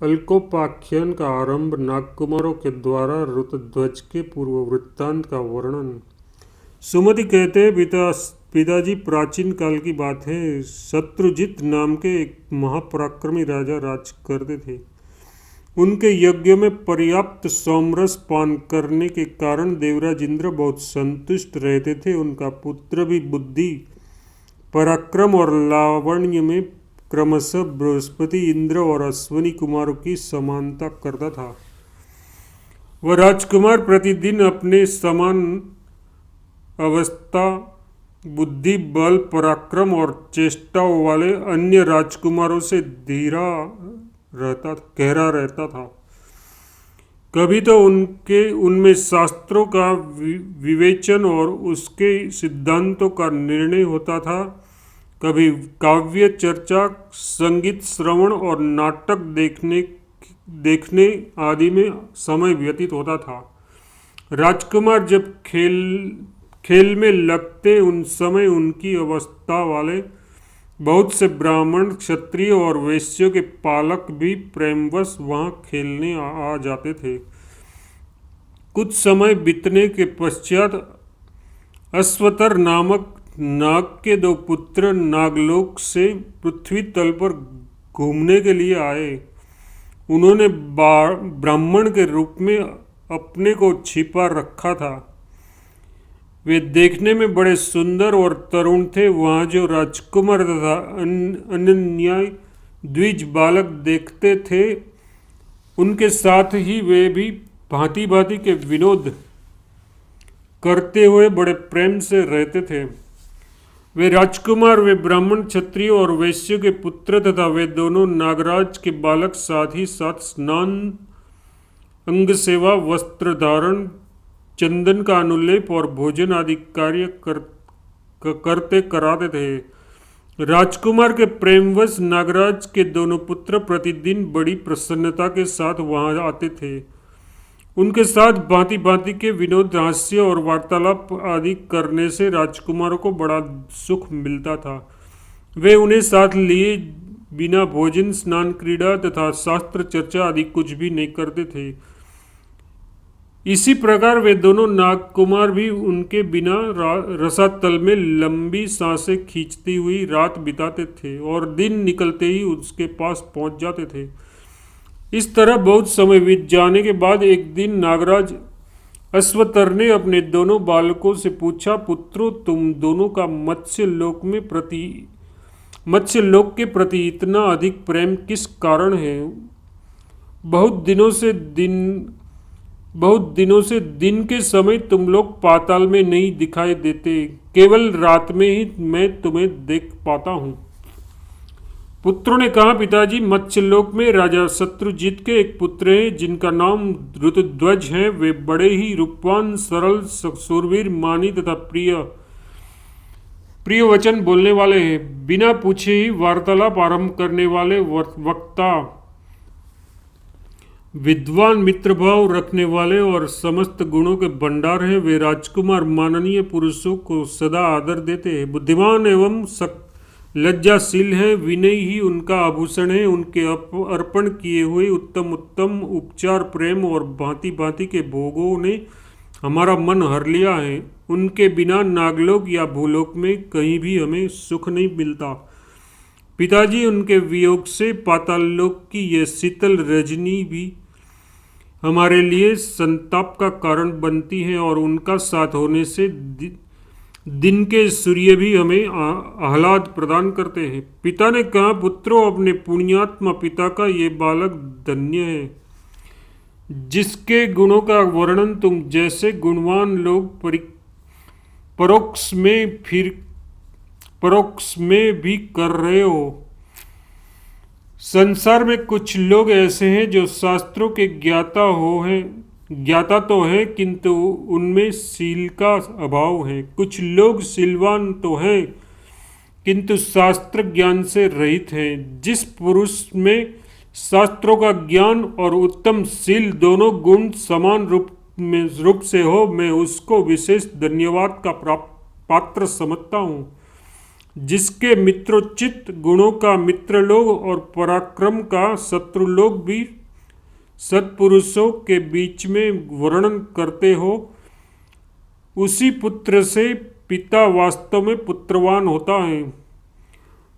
अल्कोपाख्यान का आरंभ नागकुमारों के द्वारा ऋतध्वज के पूर्व वृत्तांत का वर्णन। सुमति कहते हैं, पिताजी प्राचीन काल की बात है। शत्रुजित नाम के एक महापराक्रमी राजा राज करते थे। उनके यज्ञ में पर्याप्त सोमरस पान करने के कारण देवराज इंद्र बहुत संतुष्ट रहते थे। उनका पुत्र भी बुद्धि, पराक्रम और लावण्य में क्रमशः बृहस्पति, इंद्र और अश्विनी कुमारों की समानता करता था। वह राजकुमार प्रतिदिन अपने समान अवस्था, बुद्धि, बल, पराक्रम और चेष्टाओं वाले अन्य राजकुमारों से गहरा रहता था। कभी तो उनमें शास्त्रों का विवेचन और उसके सिद्धांतों का निर्णय होता था। कभी काव्य चर्चा, संगीत श्रवण और नाटक देखने आदि में समय व्यतीत होता था। राजकुमार जब खेल में लगते, उन समय उनकी अवस्था वाले बहुत से ब्राह्मण, क्षत्रिय और वैश्यों के पालक भी प्रेमवश वहां खेलने आ जाते थे। कुछ समय बीतने के पश्चात अश्वतर नामक नाग के दो पुत्र नागलोक से पृथ्वी तल पर घूमने के लिए आए। उन्होंने ब्राह्मण के रूप में अपने को छिपा रखा था। वे देखने में बड़े सुंदर और तरुण थे। वहाँ जो राजकुमार तथा अन्य द्विज बालक देखते थे, उनके साथ ही वे भी भांति भांति के विनोद करते हुए बड़े प्रेम से रहते थे। वे राजकुमार, वे ब्राह्मण, क्षत्रिय और वैश्य के पुत्र तथा वे दोनों नागराज के बालक साथ ही साथ स्नान, अंग सेवा, वस्त्र धारण, चंदन का अनुलेप और भोजन आदि कार्य करते कराते थे। राजकुमार के प्रेमवश नागराज के दोनों पुत्र प्रतिदिन बड़ी प्रसन्नता के साथ वहां आते थे। उनके साथ भांति भांति के विनोद, हास्य और वार्तालाप आदि करने से राजकुमारों को बड़ा सुख मिलता था। वे उन्हें साथ लिए बिना भोजन, स्नान, क्रीड़ा तथा शास्त्र चर्चा आदि कुछ भी नहीं करते थे। इसी प्रकार वे दोनों नागकुमार भी उनके बिना रसातल में लंबी सांसें खींचती हुई रात बिताते थे और दिन निकलते ही उसके पास पहुंच जाते थे। इस तरह बहुत समय बीत जाने के बाद एक दिन नागराज अश्वतर ने अपने दोनों बालकों से पूछा, पुत्रों, तुम दोनों का मत्स्य लोक के प्रति इतना अधिक प्रेम किस कारण है? बहुत दिनों से दिन के समय तुम लोग पाताल में नहीं दिखाई देते, केवल रात में ही मैं तुम्हें देख पाता हूँ। पुत्रों ने कहा, पिताजी, मत्स्यलोक में राजा शत्रुजित के एक पुत्र हैं जिनका नाम ऋतध्वज है। वे बड़े ही रूपवान, सरल, शूरवीर, मानी तथा प्रिय वचन बोलने वाले हैं। बिना पूछे ही वार्तालाप आरंभ करने वाले वक्ता, विद्वान, मित्रभाव रखने वाले और समस्त गुणों के भंडार हैं। वे राजकुमार माननीय पुरुषों को सदा आदर देते हैं। बुद्धिमान एवं लज्जाशील है। विनय ही उनका आभूषण है। उनके अर्पण किए हुए उत्तम उत्तम उपचार, प्रेम और भांति भांति के भोगों ने हमारा मन हर लिया है। उनके बिना नागलोक या भूलोक में कहीं भी हमें सुख नहीं मिलता। पिताजी, उनके वियोग से पाताल लोक की यह शीतल रजनी भी हमारे लिए संताप का कारण बनती है और उनका साथ होने से दिन के सूर्य भी हमें आह्लाद प्रदान करते हैं। पिता ने कहा, पुत्रों, अपने पुण्यात्मा पिता का ये बालक धन्य है, जिसके गुणों का वर्णन तुम जैसे गुणवान लोग परोक्ष में भी कर रहे हो। संसार में कुछ लोग ऐसे हैं जो शास्त्रों के ज्ञाता तो है, किंतु उनमें शील का अभाव है। कुछ लोग शीलवान तो हैं, किंतु शास्त्र ज्ञान से रहित हैं। जिस पुरुष में शास्त्रों का ज्ञान और उत्तम शील दोनों गुण समान रूप से हो, मैं उसको विशेष धन्यवाद का पात्र समझता हूँ। जिसके मित्रोचित गुणों का मित्र लोग और पराक्रम का शत्रु लोग भी सत्पुरुषों के बीच में वर्णन करते हो, उसी पुत्र से पिता वास्तव में पुत्रवान होता है।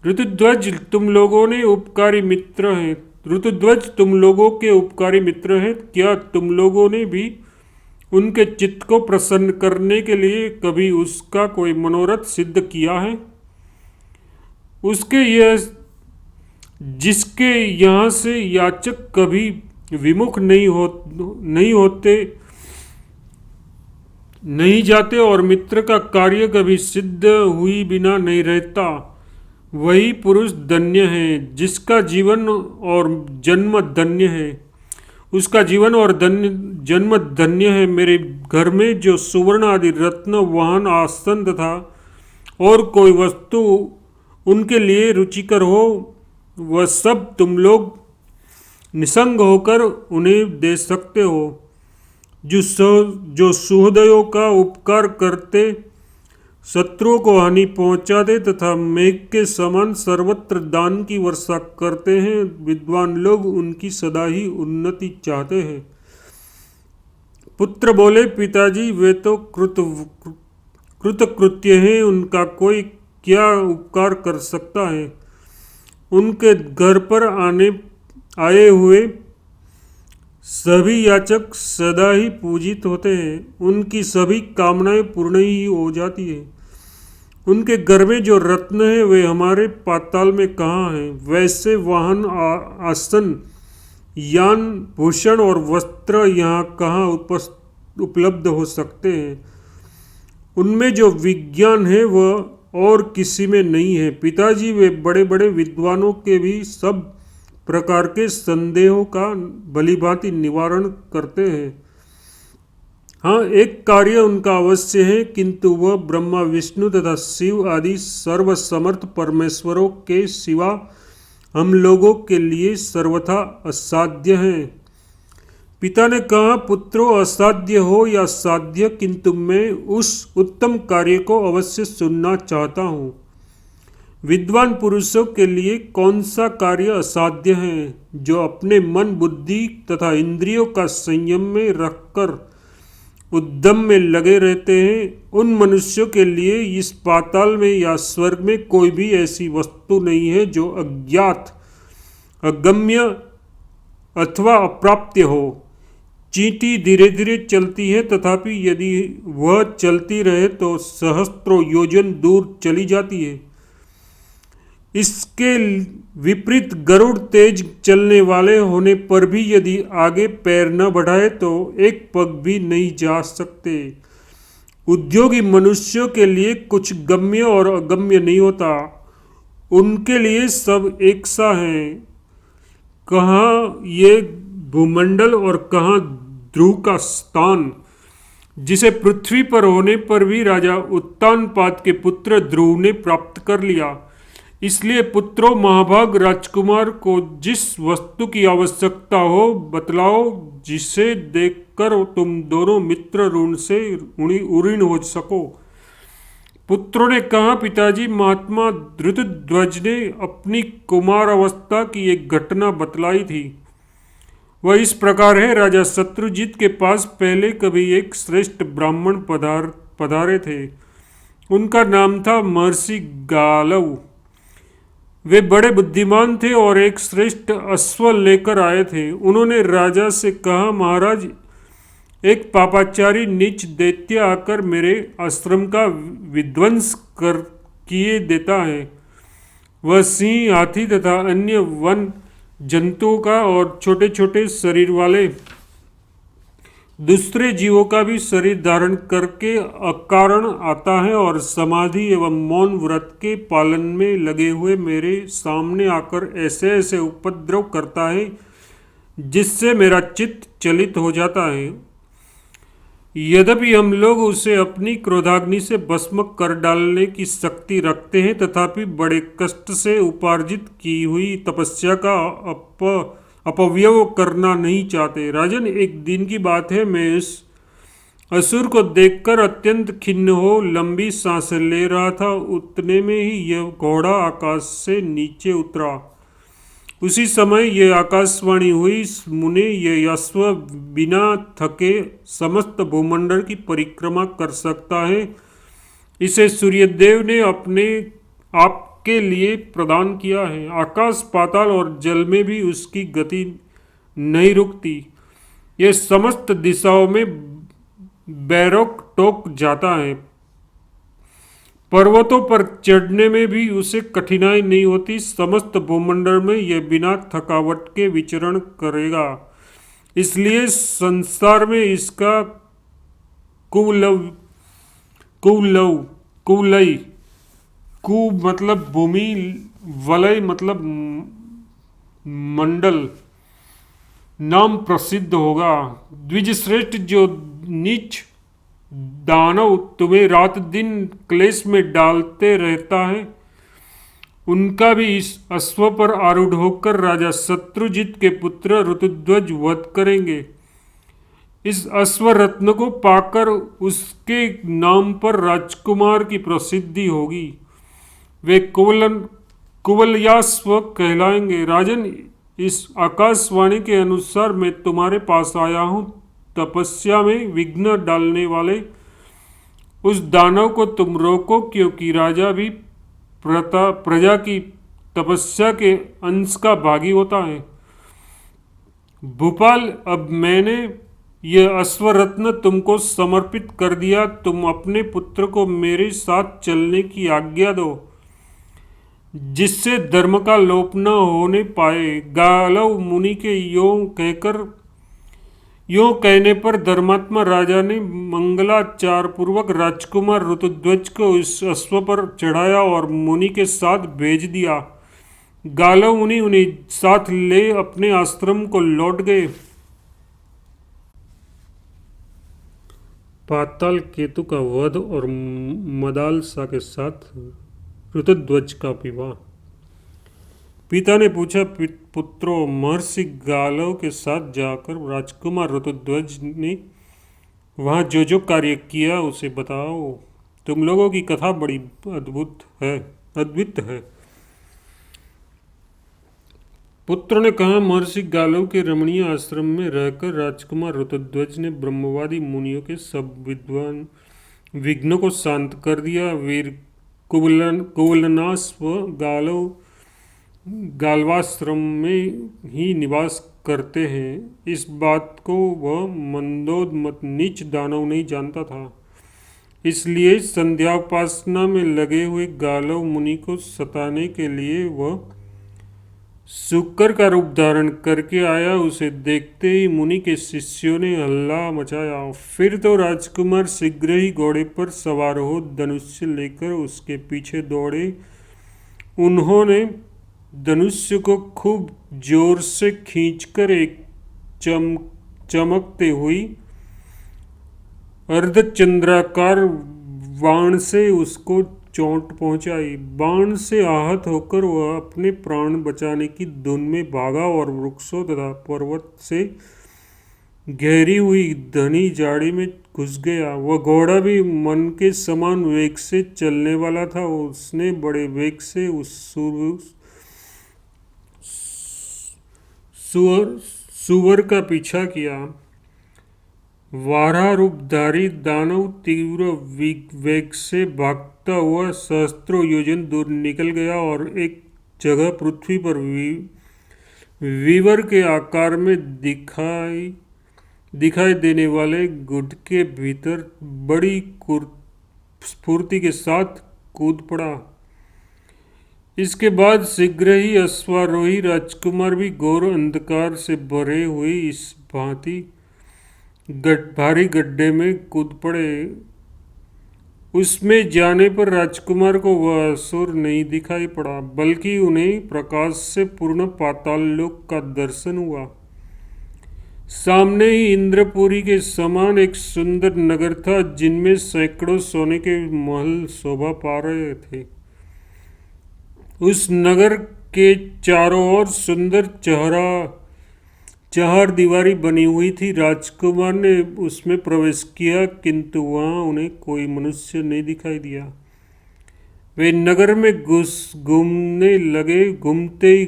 ऋतुध्वज तुम लोगों ने उपकारी मित्र हैं। ऋतुध्वज तुम लोगों के उपकारी मित्र हैं। क्या तुम लोगों ने भी उनके चित्त को प्रसन्न करने के लिए कभी उसका कोई मनोरथ सिद्ध किया है? उसके यह जिसके यहाँ से याचक कभी विमुख नहीं होते, नहीं जाते और मित्र का कार्य कभी सिद्ध हुई बिना नहीं रहता, वही पुरुष धन्य है जिसका जीवन और जन्म धन्य है। उसका जीवन और जन्म धन्य है। मेरे घर में जो सुवर्ण आदि रत्न, वाहन, आसन तथा और कोई वस्तु उनके लिए रुचिकर हो, वह सब तुम लोग निसंग होकर उन्हें दे सकते हो। जो सुहृदयों का उपकार करते, शत्रुओं को हानि पहुंचाते तथा मेघ के समान सर्वत्र दान की वर्षा करते हैं, विद्वान लोग उनकी सदा ही उन्नति चाहते हैं। पुत्र बोले, पिताजी वे तो कृतकृत्य हैं, उनका कोई क्या उपकार कर सकता है। उनके घर पर आए हुए सभी याचक सदा ही पूजित होते हैं, उनकी सभी कामनाएं पूर्ण ही हो जाती है। उनके घर में जो रत्न है वे हमारे पाताल में कहाँ हैं? वैसे वाहन, आसन, यान, भूषण और वस्त्र यहाँ कहाँ उपलब्ध हो सकते हैं? उनमें जो विज्ञान है वह और किसी में नहीं है। पिताजी वे बड़े बड़े विद्वानों के भी सब प्रकार के संदेहों का भलीभांति निवारण करते हैं। हाँ, एक कार्य उनका अवश्य है, किंतु वह ब्रह्मा, विष्णु तथा शिव आदि सर्वसमर्थ परमेश्वरों के सिवा हम लोगों के लिए सर्वथा असाध्य है। पिता ने कहा, पुत्रों असाध्य हो या साध्य, किंतु मैं उस उत्तम कार्य को अवश्य सुनना चाहता हूँ। विद्वान पुरुषों के लिए कौन सा कार्य असाध्य है? जो अपने मन, बुद्धि तथा इंद्रियों का संयम में रखकर उद्यम में लगे रहते हैं, उन मनुष्यों के लिए इस पाताल में या स्वर्ग में कोई भी ऐसी वस्तु नहीं है जो अज्ञात, अगम्य अथवा अप्राप्य हो। चींटी धीरे धीरे चलती है, तथापि यदि वह चलती रहे तो सहस्त्रों योजन दूर चली जाती है। इसके विपरीत गरुड़ तेज चलने वाले होने पर भी यदि आगे पैर न बढ़ाए तो एक पग भी नहीं जा सकते। उद्योगी मनुष्यों के लिए कुछ गम्य और अगम्य नहीं होता, उनके लिए सब एक सा है। कहाँ ये भूमंडल और कहाँ ध्रुव का स्थान, जिसे पृथ्वी पर होने पर भी राजा उत्तानपाद के पुत्र ध्रुव ने प्राप्त कर लिया। इसलिए पुत्रों, महाभाग राजकुमार को जिस वस्तु की आवश्यकता हो बतलाओ, जिसे देखकर तुम दोनों मित्र ऋण से उऋण हो सको। पुत्रों ने कहा, पिताजी, महात्मा धृतध्वज ने अपनी कुमार अवस्था की एक घटना बतलाई थी। वह इस प्रकार है। राजा शत्रुजित के पास पहले कभी एक श्रेष्ठ ब्राह्मण पधारे थे। उनका नाम था महर्षि गालव। वे बड़े बुद्धिमान थे और एक श्रेष्ठ अश्व लेकर आए थे। उन्होंने राजा से कहा, महाराज, एक पापाचारी नीच दैत्य आकर मेरे आश्रम का विध्वंस किए देता है। वह सिंह, हाथी तथा अन्य वन जंतुओं का और छोटे छोटे शरीर वाले दूसरे जीवों का भी शरीर धारण करके अकारण आता है और समाधि एवं मौन व्रत के पालन में लगे हुए मेरे सामने आकर ऐसे ऐसे उपद्रव करता है जिससे मेरा चित्त चलित हो जाता है। यद्यपि हम लोग उसे अपनी क्रोधाग्नि से भस्म कर डालने की शक्ति रखते हैं, तथापि बड़े कष्ट से उपार्जित की हुई तपस्या का अपव्यय करना नहीं चाहते। राजन, एक दिन की बात है, मैं इस असुर को देखकर अत्यंत खिन्न हो लंबी सांस ले रहा था, उतने में ही यह घोड़ा आकाश से नीचे उतरा। उसी समय यह आकाशवाणी हुई, मुने, यह अश्व बिना थके समस्त भूमंडल की परिक्रमा कर सकता है। इसे सूर्यदेव ने अपने आपके लिए प्रदान किया है। आकाश, पाताल और जल में भी उसकी गति नहीं रुकती। यह समस्त दिशाओं में बैरोक टोक जाता है। पर्वतों पर चढ़ने में भी उसे कठिनाई नहीं होती। समस्त भूमंडल में यह बिना थकावट के विचरण करेगा। इसलिए संसार में इसका कुलव कुलव कुलय, कु मतलब भूमि, वलय मतलब मंडल, नाम प्रसिद्ध होगा। द्विजश्रेष्ठ, जो नीच दानव तुम्हें रात दिन क्लेश में डालते रहता है, उनका भी इस अश्व पर आरूढ़ होकर राजा शत्रुजित के पुत्र ऋतुध्वज वध करेंगे। इस अश्व रत्न को पाकर उसके नाम पर राजकुमार की प्रसिद्धि होगी। वे कुवलयाश्व कहलाएंगे। राजन, इस आकाशवाणी के अनुसार मैं तुम्हारे पास आया हूँ। तपस्या में विघ्न डालने वाले उस दानव को तुम रोको, क्योंकि राजा भी प्रजा की तपस्या के अंश का भागी होता है। भूपाल, अब मैंने यह अश्वरत्न तुमको समर्पित कर दिया। तुम अपने पुत्र को मेरे साथ चलने की आज्ञा दो, जिससे धर्म का लोप न होने पाए। गालव मुनि के यों कहने पर धर्मात्मा राजा ने मंगलाचार पूर्वक राजकुमार ऋतुध्वज को इस अश्व पर चढ़ाया और मुनि के साथ भेज दिया। गालव मुनि उन्हें साथ ले अपने आश्रम को लौट गए। पाताल केतु का वध और मदालसा के साथ ऋतुध्वज का विवाह। पिता ने पूछा, पुत्रों, महर्षि गालव के साथ जाकर राजकुमार ऋतुध्वज ने वहाँ जो जो कार्य किया उसे बताओ। तुम लोगों की कथा बड़ी अद्भुत है। पुत्र ने कहा, महर्षि गालव के रमणीय आश्रम में रहकर राजकुमार ऋतुध्वज ने ब्रह्मवादी मुनियों के सब विद्वान विघ्नों को शांत कर दिया। वीर कुवलनाश्व गालव गाल्वाश्रम में ही निवास करते हैं। इस बात को वह मंदोदमत नीच दानव नहीं जानता था। इसलिए संध्याउपासना में लगे हुए गालव मुनि को सताने के लिए वह शुकर का रूप धारण करके आया। उसे देखते ही मुनि के शिष्यों ने हल्ला मचाया। फिर तो राजकुमार शीघ्र ही घोड़े पर सवार हो धनुष्य लेकर उसके पीछे दौड़े। उन्होंने धनुष्य को खूब जोर से खींचकर एक चमकते हुई अर्धचंद्राकार बाण से उसको चोट पहुंचाई। बाण से आहत होकर वह अपने प्राण बचाने की धुन में भागा और वृक्षों तथा पर्वत से गहरी हुई घनी झाड़ी में घुस गया। वह घोड़ा भी मन के समान वेग से चलने वाला था। उसने बड़े वेग से उस सुअर का पीछा किया। वाराह रूपधारी दानव तीव्र वेग से भागता हुआ सहस्त्रों योजन दूर निकल गया और एक जगह पृथ्वी पर वीवर के आकार में दिखाई देने वाले गुड के भीतर बड़ी स्फूर्ति के साथ कूद पड़ा। इसके बाद शीघ्र ही अश्वारोही राजकुमार भी घोर अंधकार से भरे हुए इस भांति भारी गड्ढे में कूद पड़े। उसमें जाने पर राजकुमार को वह असुर नहीं दिखाई पड़ा, बल्कि उन्हें प्रकाश से पूर्ण पाताल लोक का दर्शन हुआ। सामने ही इंद्रपुरी के समान एक सुंदर नगर था, जिनमें सैकड़ों सोने के महल शोभा पा रहे थे। उस नगर के चारों ओर सुंदर चार दीवारी बनी हुई थी। राजकुमार ने उसमें प्रवेश किया, किंतु वहां उन्हें कोई मनुष्य नहीं दिखाई दिया। वे नगर में घूमने लगे। घूमते ही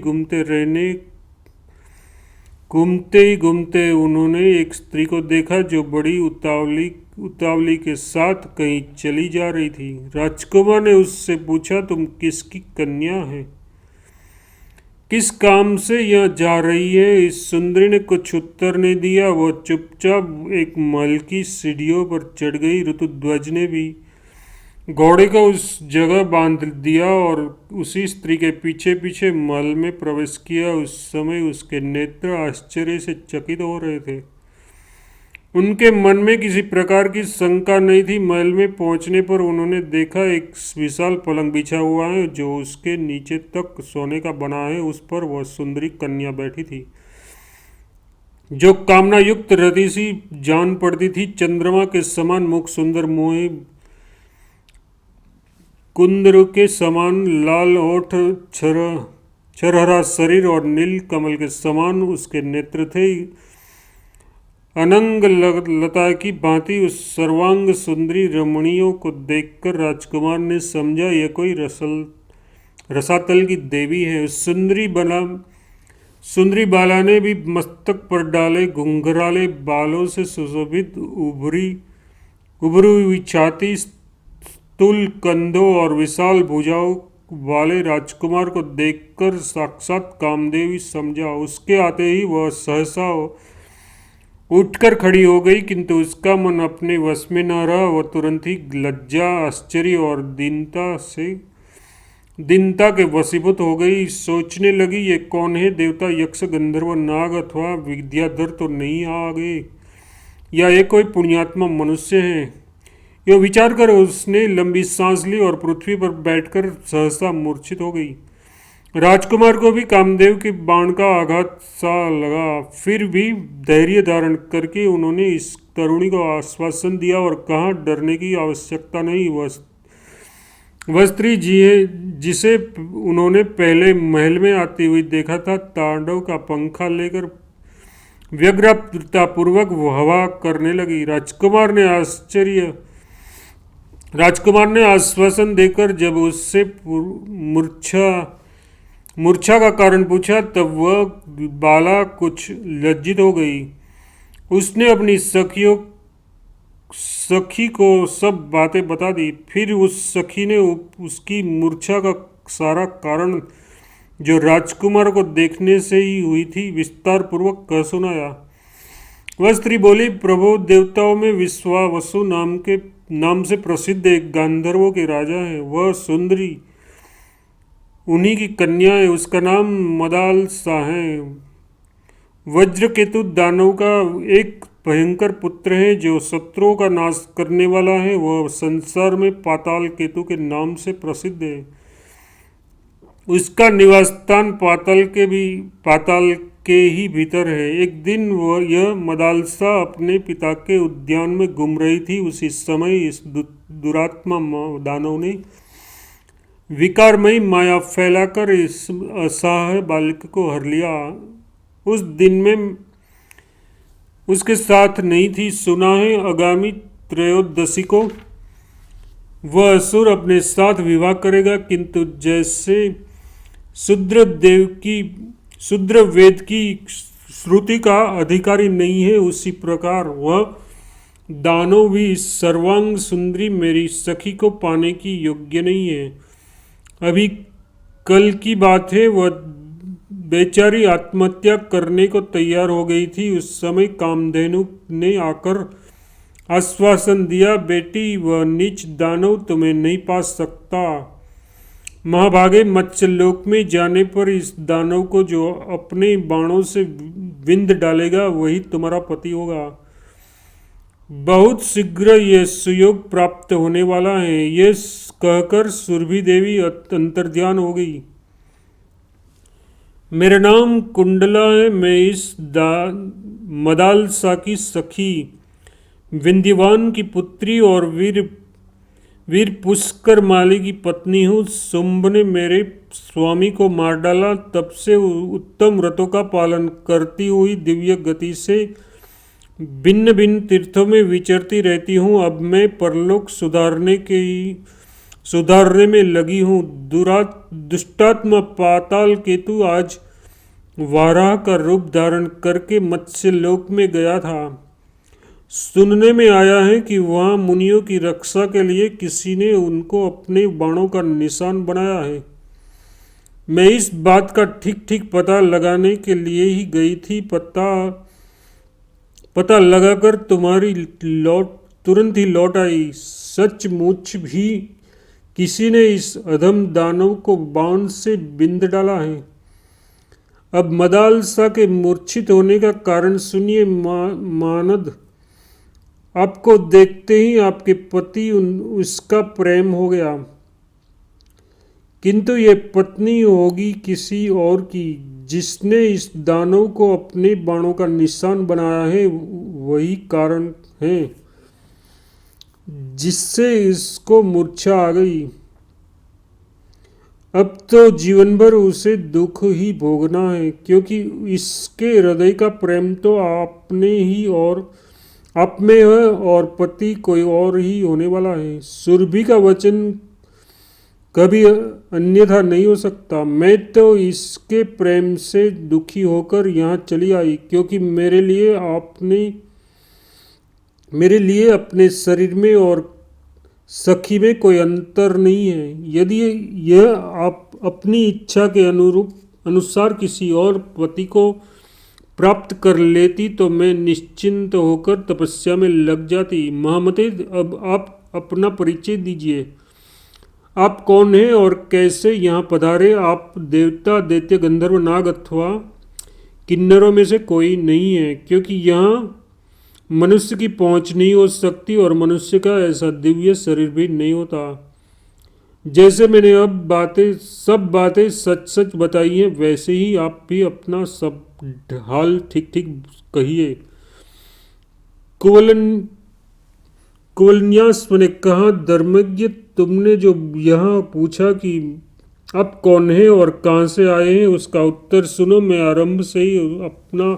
घूमते उन्होंने एक स्त्री को देखा जो बड़ी उतावली उतावली के साथ कहीं चली जा रही थी। राजकुमार ने उससे पूछा, तुम किसकी कन्या है? किस काम से यह जा रही है? इस सुंदरी ने कुछ उत्तर नहीं दिया। वह चुपचाप एक महल की सीढ़ियों पर चढ़ गई। ऋतुध्वज ने भी घोड़े को उस जगह बांध दिया और उसी स्त्री के पीछे पीछे महल में प्रवेश किया। उस समय उसके नेत्र आश्चर्य से चकित हो रहे थे। उनके मन में किसी प्रकार की शंका नहीं थी। महल में पहुंचने पर उन्होंने देखा एक विशाल पलंग बिछा हुआ है जो उसके नीचे तक सोने का बना है। उस पर वह सुंदरी कन्या बैठी थी जो कामना युक्त रति सी जान पड़ती थी। चंद्रमा के समान मुख, सुंदर मोहे कुंदरू के समान लाल ओठ, छरहरा शरीर और नील कमल के समान उसके नेत्र थे। अनंग लता की भांति उस सर्वांग सुंदरी रमणियों को देखकर राजकुमार ने समझा यह कोई रसातल की देवी है। उस सुंदरी बाला ने भी मस्तक पर डाले घुंघराले बालों से सुशोभित उभरी हुई छाती, स्थूल कंधों और विशाल भुजाओं वाले राजकुमार को देखकर साक्षात कामदेवी समझा। उसके आते ही वह सहसा उठकर खड़ी हो गई, किंतु उसका मन अपने वश में न रहा। वह तुरंत ही लज्जा, आश्चर्य और दीनता के वशीभूत हो गई। सोचने लगी, ये कौन है? देवता, यक्ष, गंधर्व, नाग अथवा विद्याधर तो नहीं आ गए, या ये कोई पुण्यात्मा मनुष्य है? यह विचार कर उसने लंबी सांस ली और पृथ्वी पर बैठकर सहसा मूर्छित हो गई। राजकुमार को भी कामदेव के बाण का आघात सा लगा। फिर भी धैर्य धारण करके उन्होंने इस तरुणी को आश्वासन दिया और कहा, डरने की आवश्यकता नहीं। वह स्त्री जिसे उन्होंने पहले महल में आती हुई देखा था, तांडव का पंखा लेकर व्यग्रतापूर्वक हवा करने लगी। राजकुमार ने आश्वासन देकर जब उससे मूर्छा का कारण पूछा, तब वह बाला कुछ लज्जित हो गई। उसने अपनी सखी को सब बातें बता दी। फिर उस सखी ने उसकी मूर्छा का सारा कारण, जो राजकुमार को देखने से ही हुई थी, विस्तार पूर्वक कह सुनाया। वह स्त्री बोली, प्रभु, देवताओं में विश्वावसु नाम से प्रसिद्ध एक गांधर्वों के राजा हैं। वह सुंदरी उन्हीं की कन्या है। उसका नाम मदालसा है। वज्रकेतु दानव का एक भयंकर पुत्र है जो शत्रुओं का नाश करने वाला है। वह संसार में पाताल केतु के नाम से प्रसिद्ध है। उसका निवास स्थान पाताल के ही भीतर है। एक दिन यह मदालसा अपने पिता के उद्यान में घूम रही थी। उसी समय इस दुरात्मा दानव ने विकारमयी माया फैलाकर इस असहाय बालक को हर लिया। उस दिन में उसके साथ नहीं थी। सुना है आगामी त्रयोदशी को वह असुर अपने साथ विवाह करेगा, किंतु जैसे शूद्र वेद की श्रुति का अधिकारी नहीं है, उसी प्रकार वह दानव भी सर्वांग सुंदरी मेरी सखी को पाने की योग्य नहीं है। अभी कल की बात है, वह बेचारी आत्महत्या करने को तैयार हो गई थी। उस समय कामधेनु ने आकर आश्वासन दिया, बेटी, वह नीच दानव तुम्हें नहीं पा सकता। महाभागे मत्स्यलोक में जाने पर इस दानव को जो अपने बाणों से विंध डालेगा वही तुम्हारा पति होगा। बहुत शीघ्र यह सुयोग प्राप्त होने वाला है। यह कहकर सुरभि देवी अंतर्ध्यान हो गई। मेरा नाम कुंडला है। मैं इस मदालसा की सखी, विंध्यवान की पुत्री और वीर पुष्कर माली की पत्नी हूँ। शुंभ ने मेरे स्वामी को मार डाला, तब से उत्तम व्रतों का पालन करती हुई दिव्य गति से भिन्न भिन्न तीर्थों में विचरती रहती हूँ। अब मैं परलोक सुधारने में लगी हूँ। दुष्टात्मा पाताल केतु आज वाराह का रूप धारण करके मत्स्य लोक में गया था। सुनने में आया है कि वहाँ मुनियों की रक्षा के लिए किसी ने उनको अपने बाणों का निशान बनाया है। मैं इस बात का ठीक ठीक पता लगाने के लिए ही गई थी। पता लगाकर तुरंत ही लौट आई। सचमुच भी किसी ने इस अधम दानव को बाण से बिंद डाला है। अब मदालसा के मूर्छित होने का कारण सुनिए। मानद, आपको देखते ही आपके पति उसका प्रेम हो गया, किंतु ये पत्नी होगी किसी और की। जिसने इस दानव को अपने बाणों का निशान बनाया है वही कारण है जिससे इसको मूर्छा आ गई। अब तो जीवन भर उसे दुख ही भोगना है, क्योंकि इसके हृदय का प्रेम तो आप में है और पति कोई और ही होने वाला है। सुरभि का वचन कभी अन्यथा नहीं हो सकता। मैं तो इसके प्रेम से दुखी होकर यहाँ चली आई, क्योंकि मेरे लिए अपने शरीर में और सखी में कोई अंतर नहीं है। यदि यह आप अपनी इच्छा के अनुसार किसी और पति को प्राप्त कर लेती तो मैं निश्चिंत होकर तपस्या में लग जाती। महामते, अब आप अपना परिचय दीजिए। आप कौन हैं और कैसे यहाँ पधारे? आप देवता, दैत्य, गंधर्व, नाग अथवा किन्नरों में से कोई नहीं है, क्योंकि यहाँ मनुष्य की पहुँच नहीं हो सकती और मनुष्य का ऐसा दिव्य शरीर भी नहीं होता। जैसे मैंने अब सब बातें सच सच बताई हैं, वैसे ही आप भी अपना सब हाल ठीक ठीक कहिए। कुवलन्यास ने कहा, धर्मज्ञ, तुमने जो यहाँ पूछा कि आप कौन हैं और कहाँ से आए हैं, उसका उत्तर सुनो। मैं आरंभ से ही अपना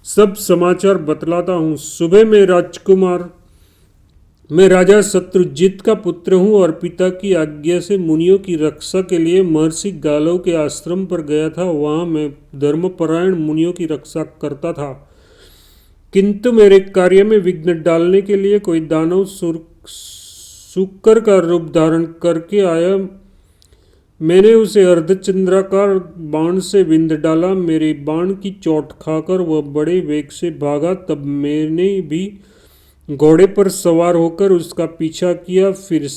सब समाचार बतलाता हूँ। सुबह मैं राजा शत्रुजित का पुत्र हूँ और पिता की आज्ञा से मुनियों की रक्षा के लिए महर्षि गालव के आश्रम पर गया था। वहाँ मैं धर्मपरायण मुनियों की रक्षा करता था, किंतु मेरे कार्य में विघ्न डालने के लिए कोई दानव शुकर का रूप धारण करके आया। मैंने उसे अर्धचंद्राकार बाण से बिंद डाला। मेरे बाण की चोट खाकर वह बड़े वेग से भागा। तब मैंने भी घोड़े पर सवार होकर उसका पीछा किया। फिर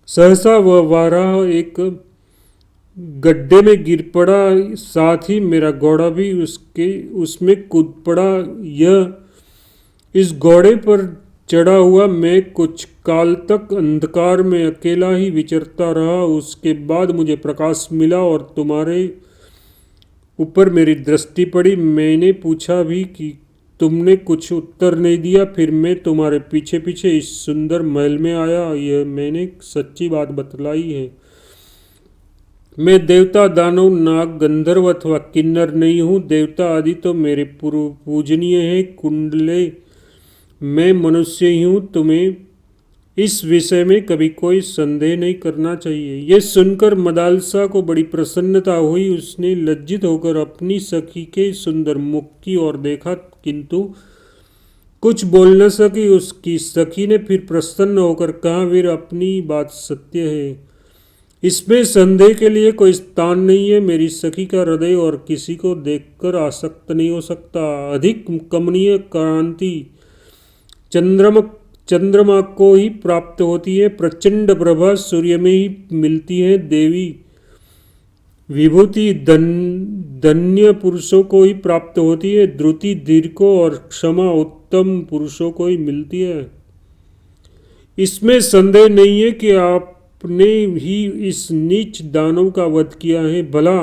सहसा वह वाराह एक गड्ढे में गिर पड़ा, साथ ही मेरा घोड़ा भी उसमें कूद पड़ा। इस घोड़े पर चढ़ा हुआ मैं कुछ काल तक अंधकार में अकेला ही विचरता रहा। उसके बाद मुझे प्रकाश मिला और तुम्हारे ऊपर मेरी दृष्टि पड़ी। मैंने पूछा भी कि तुमने कुछ उत्तर नहीं दिया। फिर मैं तुम्हारे पीछे पीछे इस सुंदर महल में आया। यह मैंने सच्ची बात बतलाई है। मैं देवता, दानव, नाग, गंधर्व अथवा किन्नर नहीं हूँ। देवता आदि तो मेरे पूजनीय हैं। कुंडले मैं मनुष्य ही हूँ। तुम्हें इस विषय में कभी कोई संदेह नहीं करना चाहिए। यह सुनकर मदालसा को बड़ी प्रसन्नता हुई। उसने लज्जित होकर अपनी सखी के सुंदर मुख की ओर देखा, किंतु कुछ बोल न सकी। उसकी सखी ने फिर प्रसन्न होकर कहा, वीर, अपनी बात सत्य है, इसमें संदेह के लिए कोई स्थान नहीं है। मेरी सखी का हृदय और किसी को देखकर आसक्त नहीं हो सकता। अधिक कमनीय कांति चंद्रमा को ही प्राप्त होती है। प्रचंड प्रभा सूर्य में ही मिलती है। देवी विभूति धन्य पुरुषों को ही प्राप्त होती है। द्रुति धीर को और क्षमा उत्तम पुरुषों को ही मिलती है। इसमें संदेह नहीं है कि आपने ही इस नीच दानव का वध किया है। भला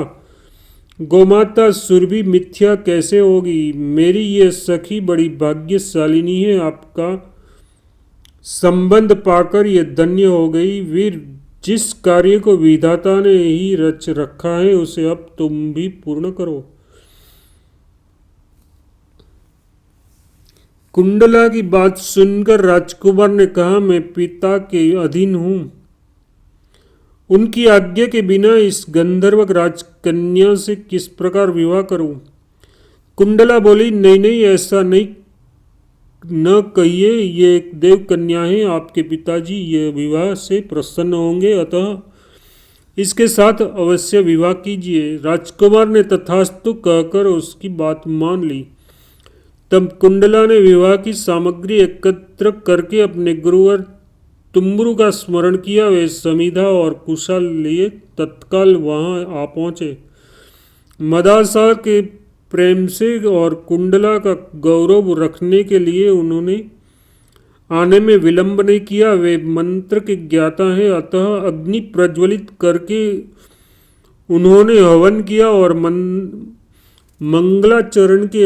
गोमाता सुरभि मिथ्या कैसे होगी? मेरी यह सखी बड़ी भाग्यशालिनी है। संबंध पाकर ये धन्य हो गई। वीर, जिस कार्य को विधाता ने ही रच रखा है उसे अब तुम भी पूर्ण करो। कुंडला की बात सुनकर राजकुमार ने कहा, मैं पिता के अधीन हूँ, उनकी आज्ञा के बिना इस गंधर्व राजकन्या से किस प्रकार विवाह करूं? कुंडला बोली, नहीं नहीं, ऐसा नहीं न कहिए, ये एक देव कन्या है। आपके पिताजी ये विवाह से प्रसन्न होंगे, अतः इसके साथ अवश्य विवाह कीजिए। राजकुमार ने तथास्तु कहकर उसकी बात मान ली। तब कुंडला ने विवाह की सामग्री एकत्र करके अपने गुरुवर तुम्बरु का स्मरण किया। वे समिधा और कुशल लिए तत्काल वहां आ पहुंचे। मदालसा के प्रेम से और कुंडला का गौरव रखने के लिए उन्होंने आने में विलंब नहीं किया। वे मंत्र के ज्ञाता हैं, अतः अग्नि प्रज्वलित करके उन्होंने हवन किया और मंगलाचरण के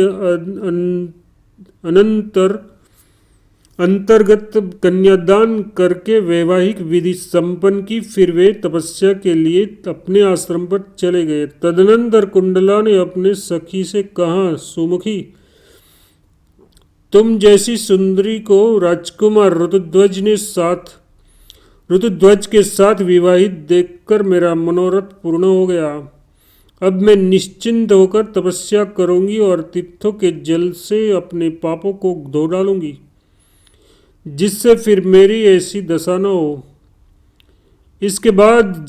अंतर्गत कन्यादान करके वैवाहिक विधि संपन्न की। फिर वे तपस्या के लिए अपने आश्रम पर चले गए। तदनंतर कुंडला ने अपने सखी से कहा, सुमुखी, तुम जैसी सुंदरी को राजकुमार ऋतुध्वज के साथ विवाहित देखकर मेरा मनोरथ पूर्ण हो गया। अब मैं निश्चिंत होकर तपस्या करूंगी और तीर्थों के जल से अपने पापों को धो डालूंगी, जिससे फिर मेरी ऐसी दशा न हो। इसके बाद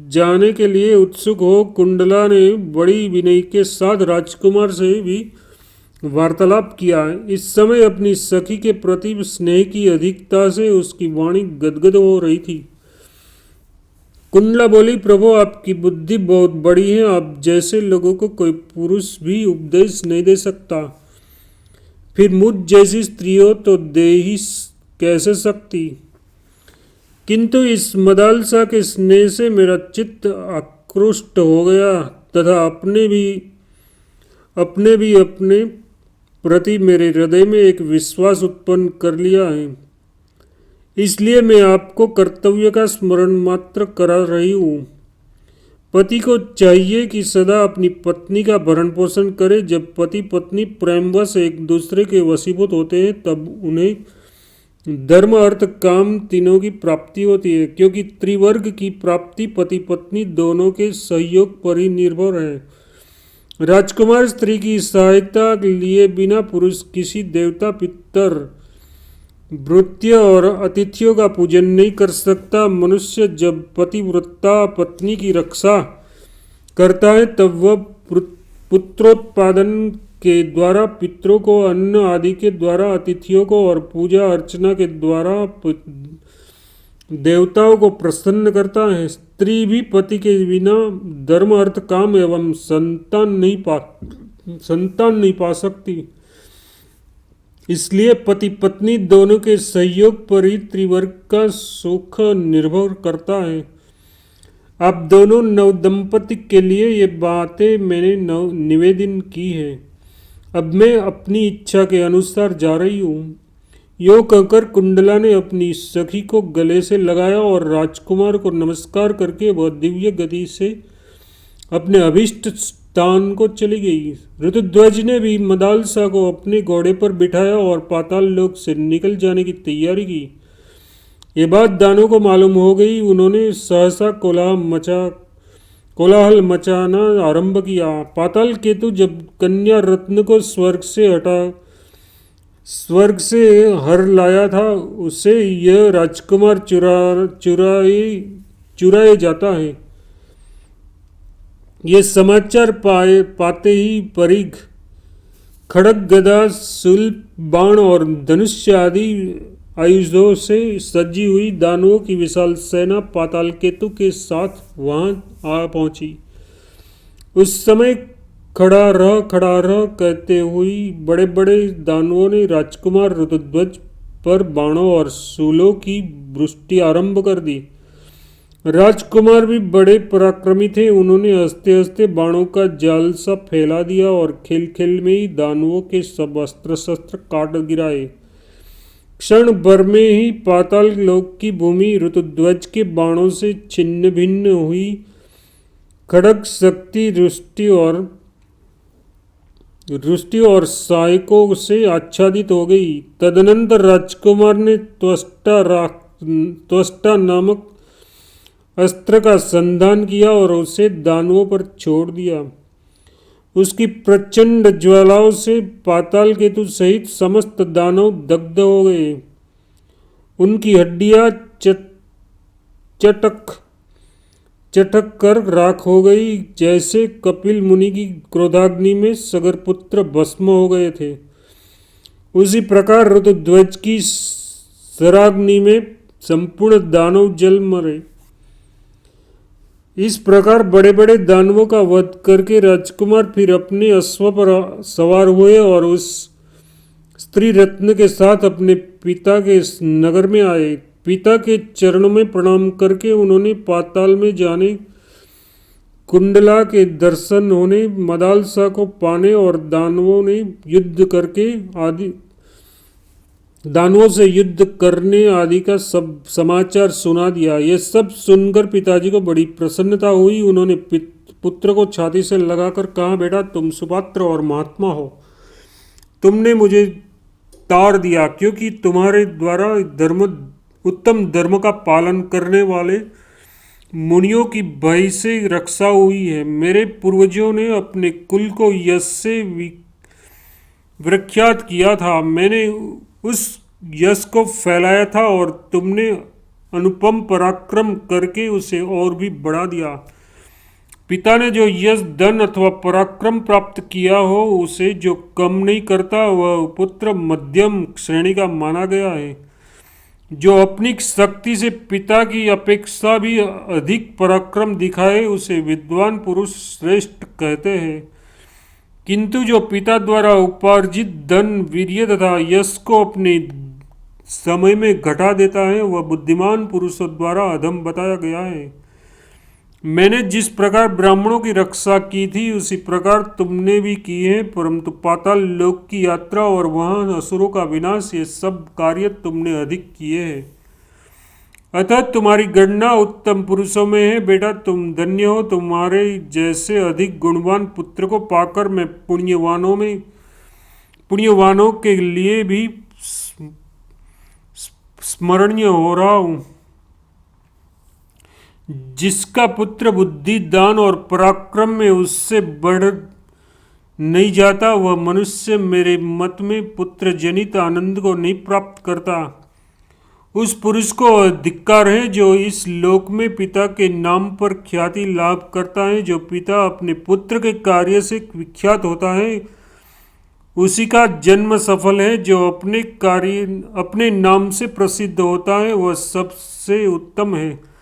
जाने के लिए उत्सुक हो कुंडला ने बड़ी विनय के साथ राजकुमार से भी वार्तालाप किया। इस समय अपनी सखी के प्रति स्नेह की अधिकता से उसकी वाणी गदगद हो रही थी। कुंडला बोली, प्रभु, आपकी बुद्धि बहुत बड़ी है, आप जैसे लोगों को कोई पुरुष भी उपदेश नहीं दे सकता, फिर मुझ जैसी स्त्री हो तो दे ही कैसे सकती। किंतु इस मदालसा के स्नेह से मेरा चित्त आकृष्ट हो गया तथा अपने प्रति मेरे हृदय में एक विश्वास उत्पन्न कर लिया है। इसलिए मैं आपको कर्तव्य का स्मरण मात्र करा रही हूँ। पति को चाहिए कि सदा अपनी पत्नी का भरण पोषण करे। जब पति पत्नी प्रेमवश एक दूसरे के वशीभूत होते हैं तब उन्हें धर्म अर्थ काम तीनों की प्राप्ति होती है, क्योंकि त्रिवर्ग की प्राप्ति पति पत्नी दोनों के सहयोग पर ही निर्भर है। राजकुमार स्त्री की सहायता लिए बिना पुरुष किसी देवता, पितर, भृत्य और अतिथियों का पूजन नहीं कर सकता। मनुष्य जब पतिव्रता पत्नी की रक्षा करता है तब वह पुत्रोत्पादन के द्वारा पितरों को अन्न आदि के द्वारा, अतिथियों को और पूजा अर्चना के द्वारा देवताओं को प्रसन्न करता है। स्त्री भी पति के बिना धर्म अर्थ काम एवं संतान नहीं पा सकती। इसलिए पति पत्नी दोनों के सहयोग पर ही त्रिवर्ग का सुख निर्भर करता है। अब दोनों नवदंपति के लिए ये बातें मैंने निवेदन की है। अब मैं अपनी इच्छा के अनुसार जा रही हूँ। यो कहकर कुंडला ने अपनी सखी को गले से लगाया और राजकुमार को नमस्कार करके वह दिव्य गति से अपने अभिष्ट स्थान को चली गई। ऋतुध्वज ने भी मदालसा को अपने घोड़े पर बिठाया और पाताल लोक से निकल जाने की तैयारी की। ये बात दानों को मालूम हो गई। उन्होंने सहसा कोलाहल मचाना आरंभ किया। पाताल केतु जब कन्या रत्न को स्वर्ग से हर लाया था, उसे यह राजकुमार चुराए जाता है। ये समाचार पाते ही परिघ, खड़ग, गदा, शूल, बाण और धनुष्य आदि आयुधों से सजी हुई दानवों की विशाल सेना पाताल केतु के साथ वहां आ पहुंची। उस समय खड़ा रह कहते हुई बड़े बड़े दानवों ने राजकुमार ऋतुध्वज पर बाणों और शूलों की वृष्टि आरंभ कर दी। राजकुमार भी बड़े पराक्रमी थे। उन्होंने हंसते हंसते बाणों का जाल सा फैला दिया और खेल खेल में ही दानवों के सब अस्त्र शस्त्र काट गिराए। क्षण भर में ही पाताल लोक की भूमि ऋतुध्वज के बाणों से छिन्न भिन्न हुई। खड़ग शक्ति रुष्टि और सहायकों से आच्छादित हो गई। तदनंतर राजकुमार ने त्वष्टा नामक अस्त्र का संधान किया और उसे दानवों पर छोड़ दिया। उसकी प्रचंड ज्वालाओं से पाताल केतु सहित समस्त दानव दग्ध हो गए। उनकी हड्डियां चटक कर राख हो गई, जैसे कपिल मुनि की क्रोधाग्नि में सगरपुत्र भस्म हो गए थे। उसी प्रकार ऋतुध्वज की सराग्नि में संपूर्ण दानव जल मरे। इस प्रकार बड़े बड़े दानवों का वध करके राजकुमार फिर अपने अश्व पर सवार हुए और उस स्त्री रत्न के साथ अपने पिता के नगर में आए। पिता के चरणों में प्रणाम करके उन्होंने पाताल में जाने, कुंडला के दर्शन होने, मदालसा को पाने और दानवों से युद्ध करने आदि का सब समाचार सुना दिया। ये सब सुनकर पिताजी को बड़ी प्रसन्नता हुई। उन्होंने पुत्र को छाती से लगाकर कहा, बेटा तुम सुपात्र और महात्मा हो। तुमने मुझे तार दिया क्योंकि तुम्हारे द्वारा उत्तम धर्म का पालन करने वाले मुनियों की भय से रक्षा हुई है। मेरे पूर्वजों ने अपने कुल को यश से विख्यात किया था। मैंने उस यश को फैलाया था और तुमने अनुपम पराक्रम करके उसे और भी बढ़ा दिया। पिता ने जो यश, धन अथवा पराक्रम प्राप्त किया हो, उसे जो कम नहीं करता, वह पुत्र मध्यम श्रेणी का माना गया है। जो अपनी शक्ति से पिता की अपेक्षा भी अधिक पराक्रम दिखाए, उसे विद्वान पुरुष श्रेष्ठ कहते हैं। किंतु जो पिता द्वारा उपार्जित धन, वीर्य तथा यश को अपने समय में घटा देता है, वह बुद्धिमान पुरुषों द्वारा अधम बताया गया है। मैंने जिस प्रकार ब्राह्मणों की रक्षा की थी, उसी प्रकार तुमने भी की है, परंतु पाताल लोक की यात्रा और वहां असुरों का विनाश, ये सब कार्य तुमने अधिक किए हैं। अतः तुम्हारी गणना उत्तम पुरुषों में है। बेटा तुम धन्य हो। तुम्हारे जैसे अधिक गुणवान पुत्र को पाकर मैं पुण्यवानों के लिए भी स्मरणीय हो रहा हूं। जिसका पुत्र बुद्धि, दान और पराक्रम में उससे बढ़ नहीं जाता, वह मनुष्य मेरे मत में पुत्र जनित आनंद को नहीं प्राप्त करता। उस पुरुष को धिक्कार है जो इस लोक में पिता के नाम पर ख्याति लाभ करता है। जो पिता अपने पुत्र के कार्य से विख्यात होता है, उसी का जन्म सफल है। जो अपने नाम से प्रसिद्ध होता है, वह सबसे उत्तम है।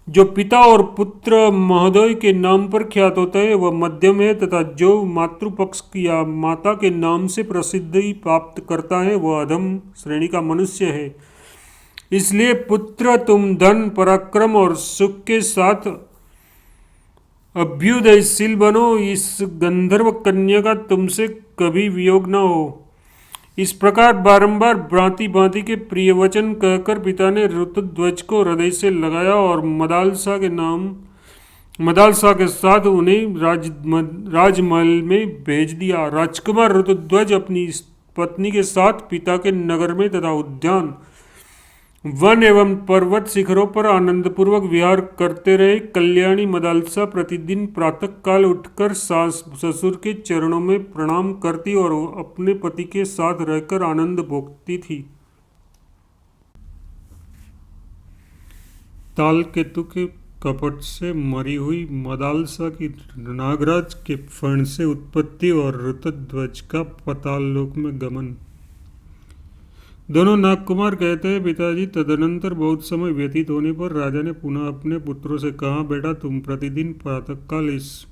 जो पिता और पुत्र महोदय के नाम पर ख्यात होता है, वह मध्यम है, तथा जो मातृपक्ष या माता के नाम से प्रसिद्धि प्राप्त करता है, वह अधम श्रेणी का मनुष्य है। इसलिए पुत्र तुम धन, पराक्रम और सुख के साथ अभ्युदयशील बनो। इस गंधर्व कन्या का तुमसे कभी वियोग न हो। इस प्रकार बारंबार भांति भांति के प्रिय वचन कहकर पिता ने ऋतुध्वज को हृदय से लगाया और मदालसा के साथ उन्हें राजमहल में भेज दिया। राजकुमार ऋतुध्वज अपनी पत्नी के साथ पिता के नगर में तथा उद्यान, वन एवं पर्वत शिखरों पर आनंदपूर्वक विहार करते रहे। कल्याणी मदालसा प्रतिदिन प्रातःकाल उठकर सास ससुर के चरणों में प्रणाम करती और अपने पति के साथ रहकर आनंद भोगती थी। ताल केतु के कपट से मरी हुई मदालसा की नागराज के फण से उत्पत्ति और ऋतुध्वज का पाताल लोक में गमन। दोनों नागकुमार कहते हैं, पिताजी तदनंतर बहुत समय व्यतीत होने पर राजा ने पुनः अपने पुत्रों से कहा, बेटा तुम प्रतिदिन प्रातःकाल इस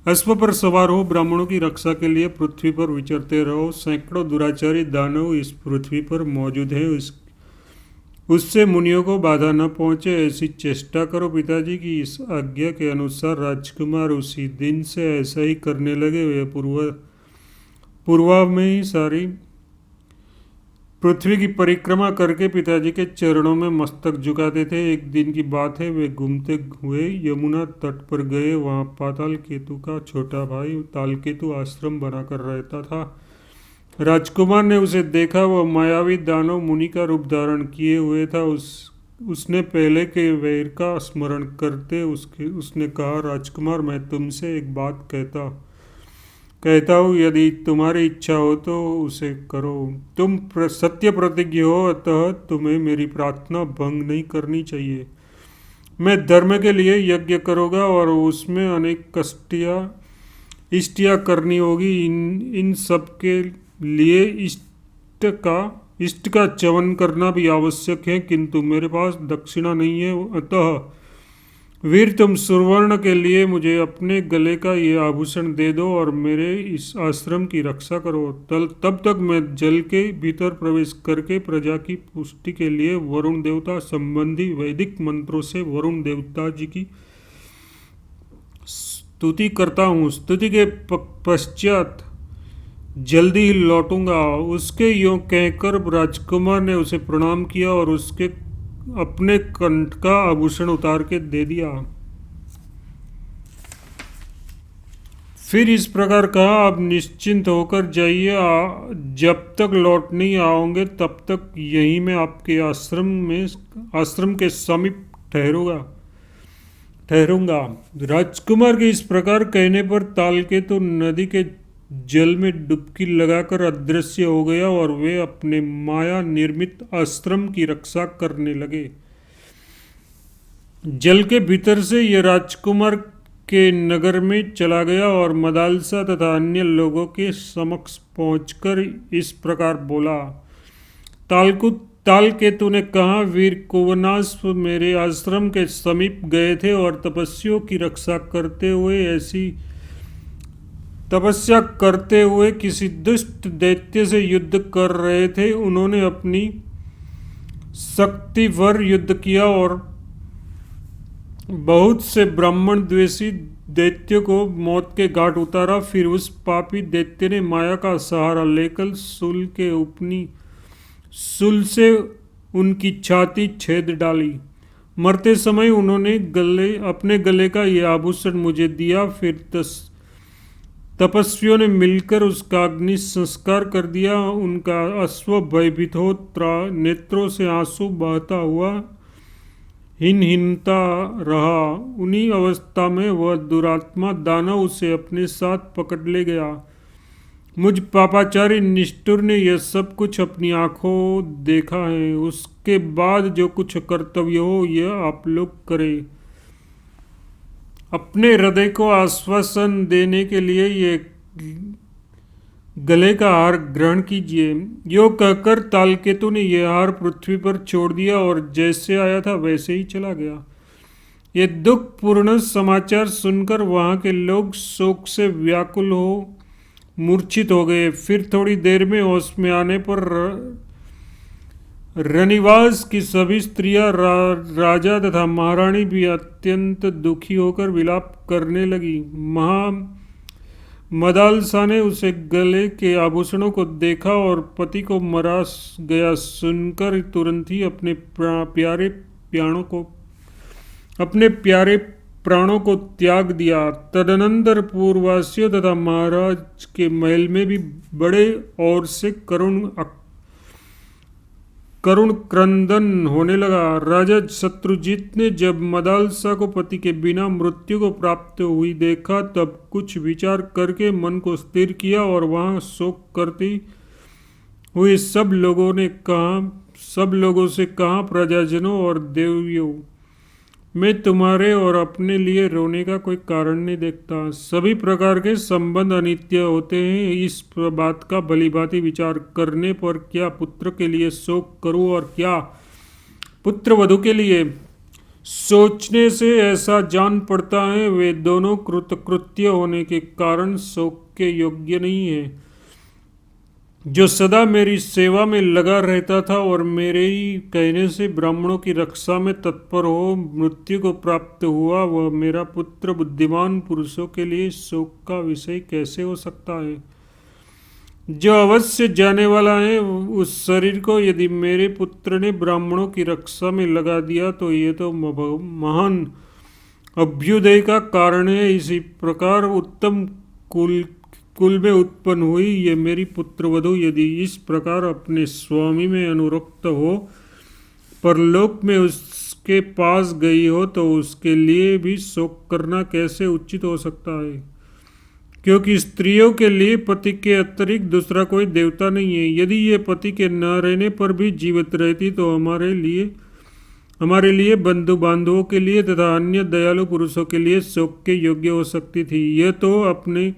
अश्व पर सवार हो, ब्राह्मणों की रक्षा के लिए पृथ्वी पर विचरते रहो। सैकड़ों दुराचारी दानव इस पृथ्वी पर मौजूद हैं, उससे मुनियों को बाधा न पहुंचे, ऐसी चेष्टा करो। पिताजी की इस आज्ञा के अनुसार राजकुमार उसी दिन से ऐसा ही करने लगे। वे पूर्वा में ही सारी पृथ्वी की परिक्रमा करके पिताजी के चरणों में मस्तक झुकाते थे। एक दिन की बात है, वे घूमते हुए यमुना तट पर गए। वहाँ पाताल केतु का छोटा भाई तालकेतु आश्रम बनाकर रहता था। राजकुमार ने उसे देखा। वह मायावी दानव मुनि का रूप धारण किए हुए था। उसने पहले के वैर का स्मरण करते उसने कहा, राजकुमार, मैं तुमसे एक बात कहता हूँ, यदि तुम्हारी इच्छा हो तो उसे करो। तुम सत्य प्रतिज्ञ हो, अतः तुम्हें मेरी प्रार्थना भंग नहीं करनी चाहिए। मैं धर्म के लिए यज्ञ करूँगा और उसमें अनेक इष्टियाँ करनी होगी। इन सब के लिए इष्ट का च्यवन करना भी आवश्यक है, किंतु मेरे पास दक्षिणा नहीं है। अतः वीर, तुम सुवर्ण के लिए मुझे अपने गले का ये आभूषण दे दो और मेरे इस आश्रम की रक्षा करो। तब तक मैं जल के भीतर प्रवेश करके प्रजा की पुष्टि के लिए वरुण देवता संबंधी वैदिक मंत्रों से वरुण देवता जी की स्तुति करता हूँ। स्तुति के पश्चात जल्दी ही लौटूंगा। उसके यों कहकर राजकुमार ने उसे प्रणाम किया और उसके अपने कंठ का आभूषण उतार के दे दिया। फिर इस प्रकार कहा, आप निश्चिंत होकर जाइए। जब तक लौट नहीं आओगे तब तक यहीं मैं आपके आश्रम के समीप ठहरूंगा। राजकुमार के इस प्रकार कहने पर तालकेतु नदी के जल में डुबकी लगाकर अदृश्य हो गया और वे अपने माया निर्मित आश्रम की रक्षा करने लगे। जल के भीतर से यह राजकुमार के नगर में चला गया और मदालसा तथा अन्य लोगों के समक्ष पहुंचकर इस प्रकार बोला। तालकेतु ने कहा, वीर कुवनास मेरे आश्रम के समीप गए थे और तपस्वियों की रक्षा तपस्या करते हुए किसी दुष्ट दैत्य से युद्ध कर रहे थे। उन्होंने अपनी शक्तिवर युद्ध किया और बहुत से ब्राह्मण द्वेषी दैत्य को मौत के घाट उतारा। फिर उस पापी दैत्य ने माया का सहारा लेकर शूल से उनकी छाती छेद डाली। मरते समय उन्होंने अपने गले का यह आभूषण मुझे दिया। फिर तपस्वियों ने मिलकर उसका अग्नि संस्कार कर दिया। उनका अश्व भयभीत हो नेत्रों से आंसू बहता हुआ हिनहिनता रहा। उन्हीं अवस्था में वह दुरात्मा दानव उसे अपने साथ पकड़ ले गया। मुझ पापाचारी निष्ठुर ने यह सब कुछ अपनी आंखों देखा है। उसके बाद जो कुछ कर्तव्य हो यह आप लोग करें। अपने हृदय को आश्वासन देने के लिए ये गले का हार ग्रहण कीजिए। यो कहकर तालकेतु ने यह हार पृथ्वी पर छोड़ दिया और जैसे आया था वैसे ही चला गया। ये दुखपूर्ण समाचार सुनकर वहां के लोग शोक से व्याकुल हो मूर्छित हो गए। फिर थोड़ी देर में होश में आने पर रनिवास की सभी स्त्रियां, राजा तथा महारानी भी अत्यंत दुखी होकर विलाप करने लगी। मदालसा ने उसे गले के आभूषणों को देखा और पति को मरा गया सुनकर तुरंत ही अपने प्यारे प्राणों को त्याग दिया। तदनंतर पूर्ववासियों तथा महाराज के महल में भी बड़े और से करुण क्रंदन होने लगा। राजा शत्रुजीत ने जब मदालसा को पति के बिना मृत्यु को प्राप्त हुई देखा तब कुछ विचार करके मन को स्थिर किया और वहां शोक करती हुई सब लोगों से कहा, प्रजाजनों और देवियों, मैं तुम्हारे और अपने लिए रोने का कोई कारण नहीं देखता। सभी प्रकार के संबंध अनित्य होते हैं। इस बात का भलीभांति विचार करने पर क्या पुत्र के लिए शोक करूं और क्या पुत्र वधू के लिए? सोचने से ऐसा जान पड़ता है वे दोनों कृतकृत्य होने के कारण शोक के योग्य नहीं है। जो सदा मेरी सेवा में लगा रहता था और मेरे ही कहने से ब्राह्मणों की रक्षा में तत्पर हो मृत्यु को प्राप्त हुआ, वह मेरा पुत्र बुद्धिमान पुरुषों के लिए शोक का विषय कैसे हो सकता है? जो अवश्य जाने वाला है, उस शरीर को यदि मेरे पुत्र ने ब्राह्मणों की रक्षा में लगा दिया तो ये तो महान अभ्युदय का कारण है। इसी प्रकार उत्तम कुल कुल में उत्पन्न हुई ये मेरी पुत्र वधू यदि इस प्रकार अपने स्वामी में अनुरक्त हो, परलोक में उसके पास गई हो, तो उसके लिए भी शोक करना कैसे उचित हो सकता है? क्योंकि स्त्रियों के लिए पति के अतिरिक्त दूसरा कोई देवता नहीं है। यदि ये पति के न रहने पर भी जीवित रहती तो हमारे लिए बंधु बांधवों के लिए तथा अन्य दयालु पुरुषों के लिए शोक के योग्य हो सकती थी। यह तो अपने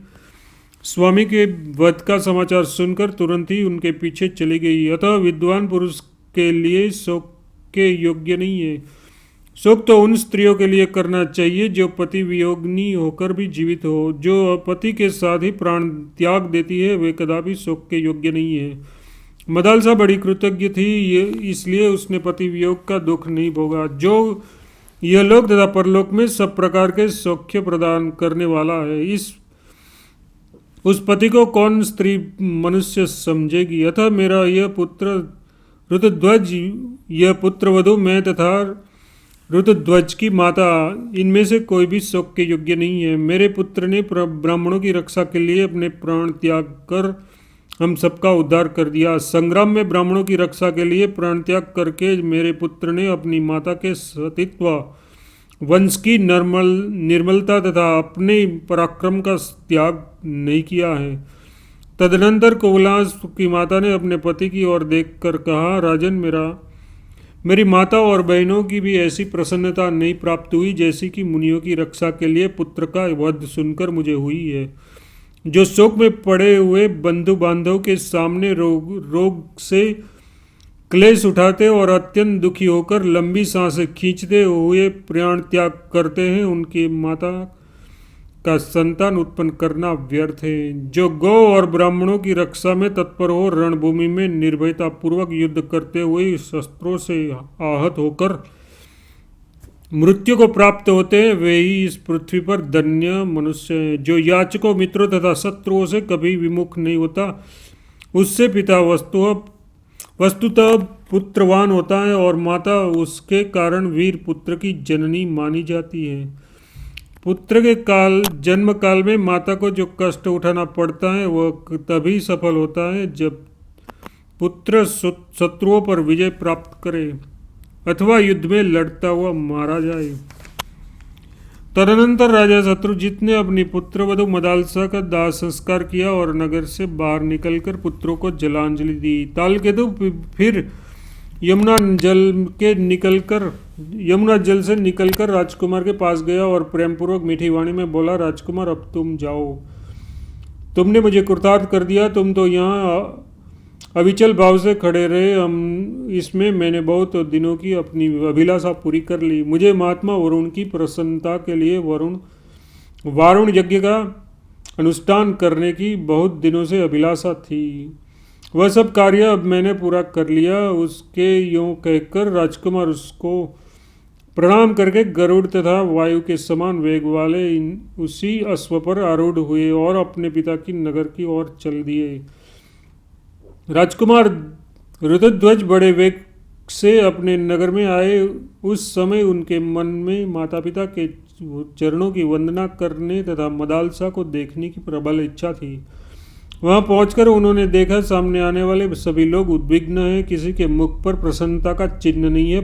स्वामी के वध का समाचार सुनकर तुरंत ही उनके पीछे चली गई। अतः विद्वान पुरुष के लिए शोक के योग्य नहीं है। शोक तो उन स्त्रियों के लिए करना चाहिए जो पति वियोगिनी होकर भी जीवित हो। जो पति के साथ ही प्राण त्याग देती है वे कदापि शोक के योग्य नहीं है। मदालसा बड़ी कृतज्ञ थी, इसलिए उसने पति वियोग का दुख नहीं भोगा, जो यह लोक तथा परलोक में सब प्रकार के सौख्य प्रदान करने वाला है। उस पति को कौन स्त्री मनुष्य समझेगी? अतः मेरा यह पुत्र ऋतध्वज, यह पुत्र वधु मैं तथा ऋतध्वज की माता, इनमें से कोई भी शोक के योग्य नहीं है। मेरे पुत्र ने ब्राह्मणों की रक्षा के लिए अपने प्राण त्याग कर हम सबका उद्धार कर दिया। संग्राम में ब्राह्मणों की रक्षा के लिए प्राण त्याग करके मेरे पुत्र ने अपनी माता के सतीत्व, वंश की निर्मलता तथा अपने पराक्रम का त्याग नहीं किया है। तदनंतर कोवलास की माता ने अपने पति की ओर देखकर कहा, राजन, मेरी माता और बहनों की भी ऐसी प्रसन्नता नहीं प्राप्त हुई जैसी कि मुनियों की रक्षा के लिए पुत्र का वध सुनकर मुझे हुई है। जो शोक में पड़े हुए बंधु बांधव के सामने रोग से क्लेश उठाते और अत्यंत दुखी होकर लंबी सांसें खींचते हुए प्राण त्याग करते हैं, उनकी माता का संतान उत्पन्न करना व्यर्थ है। जो गौ और ब्राह्मणों की रक्षा में तत्पर हो, रणभूमि में निर्भयता पूर्वक युद्ध करते हुए शस्त्रों से आहत होकर मृत्यु को प्राप्त होते हैं, वे ही इस पृथ्वी पर धन्य मनुष्य हैं। जो याचकों, मित्रों तथा शत्रुओं से कभी विमुख नहीं होता, उससे पिता वस्तुतः पुत्रवान होता है और माता उसके कारण वीर पुत्र की जननी मानी जाती है। पुत्र के जन्म काल में माता को जो कष्ट उठाना पड़ता है वह तभी सफल होता है जब पुत्र शत्रुओं पर विजय प्राप्त करे अथवा युद्ध में लड़ता हुआ मारा जाए। तदनंतर राजा शत्रुजित ने अपनी पुत्रवधू मदालसा का दाह संस्कार किया और नगर से बाहर निकलकर पुत्रों को जलांजलि दी। तालकेतु फिर यमुना जल से निकलकर राजकुमार के पास गया और प्रेमपूर्वक मीठी वाणी में बोला, राजकुमार, अब तुम जाओ। तुमने मुझे कृतार्थ कर दिया। तुम तो यहाँ अविचल भाव से खड़े रहे। इसमें मैंने बहुत दिनों की अपनी अभिलाषा पूरी कर ली। मुझे महात्मा वरुण की प्रसन्नता के लिए वारुण यज्ञ का अनुष्ठान करने की बहुत दिनों से अभिलाषा थी। वह सब कार्य अब मैंने पूरा कर लिया। उसके यूँ कहकर राजकुमार उसको प्रणाम करके गरुड़ तथा वायु के समान वेग वाले उसी अश्व पर आरूढ़ हुए और अपने पिता की नगर की ओर चल दिए। राजकुमार ऋतध्वज बड़े वेग से अपने नगर में आए। उस समय उनके मन में माता पिता के चरणों की वंदना करने तथा मदालसा को देखने की प्रबल इच्छा थी। वहां पहुंचकर उन्होंने देखा, सामने आने वाले सभी लोग उद्विग्न हैं। किसी के मुख पर प्रसन्नता का चिन्ह नहीं है,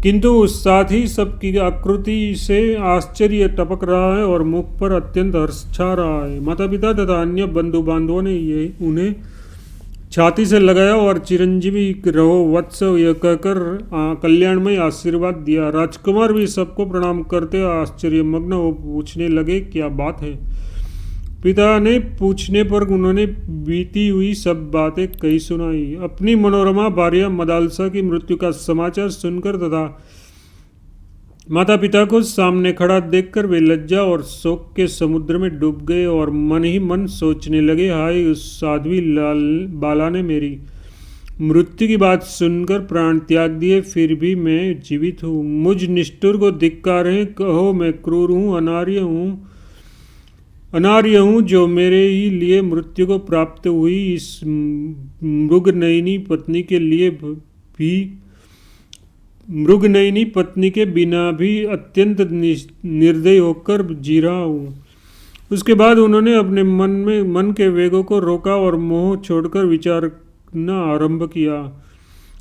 किंतु साथ ही सबकी आकृति से आश्चर्य टपक रहा है और मुख पर अत्यंत हर्ष छा रहा है। माता पिता तथा अन्य बंधु बांधवों ने उन्हें छाती से लगाया और चिरंजीवी रहो वत्स यह कहकर कल्याणमय आशीर्वाद दिया। राजकुमार भी सबको प्रणाम करते आश्चर्यमग्न हो पूछने लगे, क्या बात है? पिता ने पूछने पर उन्होंने बीती हुई सब बातें कही सुनाई। अपनी मनोरमा भार्या मदालसा की मृत्यु का समाचार सुनकर तथा माता पिता को सामने खड़ा देखकर वे लज्जा और शोक के समुद्र में डूब गए और मन ही मन सोचने लगे, हाय, उस साध्वी बाला ने मेरी मृत्यु की बात सुनकर प्राण त्याग दिए, फिर भी मैं जीवित हूँ। मुझ निष्ठुर को धिक्कार है। कहो मैं क्रूर हूँ, अनार्य हूँ, अनार्य हूँ जो मेरे ही लिए मृत्यु को प्राप्त हुई इस मृगनयनी पत्नी के लिए भी मृगनयनी पत्नी के बिना भी अत्यंत निर्दयी होकर जी रहा हूँ। उसके बाद उन्होंने अपने मन के वेगों को रोका और मोह छोड़कर विचारना आरंभ किया।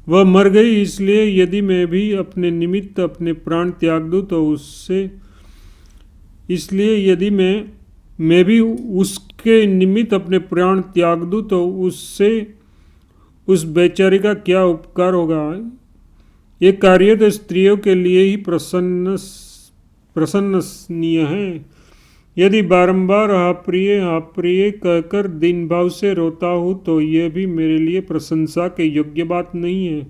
वह मर गई, इसलिए यदि मैं भी अपने निमित्त अपने प्राण त्याग दूं तो उससे इसलिए यदि मैं भी उसके निमित्त अपने प्राण त्याग दूं तो उससे उस बेचारी का क्या उपकार होगा। ये कार्य तो स्त्रियों के लिए ही प्रशंसनीय है। यदि बारंबार अप्रिय अप्रिय कहकर दिन भाव से रोता हूँ तो यह भी मेरे लिए प्रशंसा के योग्य बात नहीं है।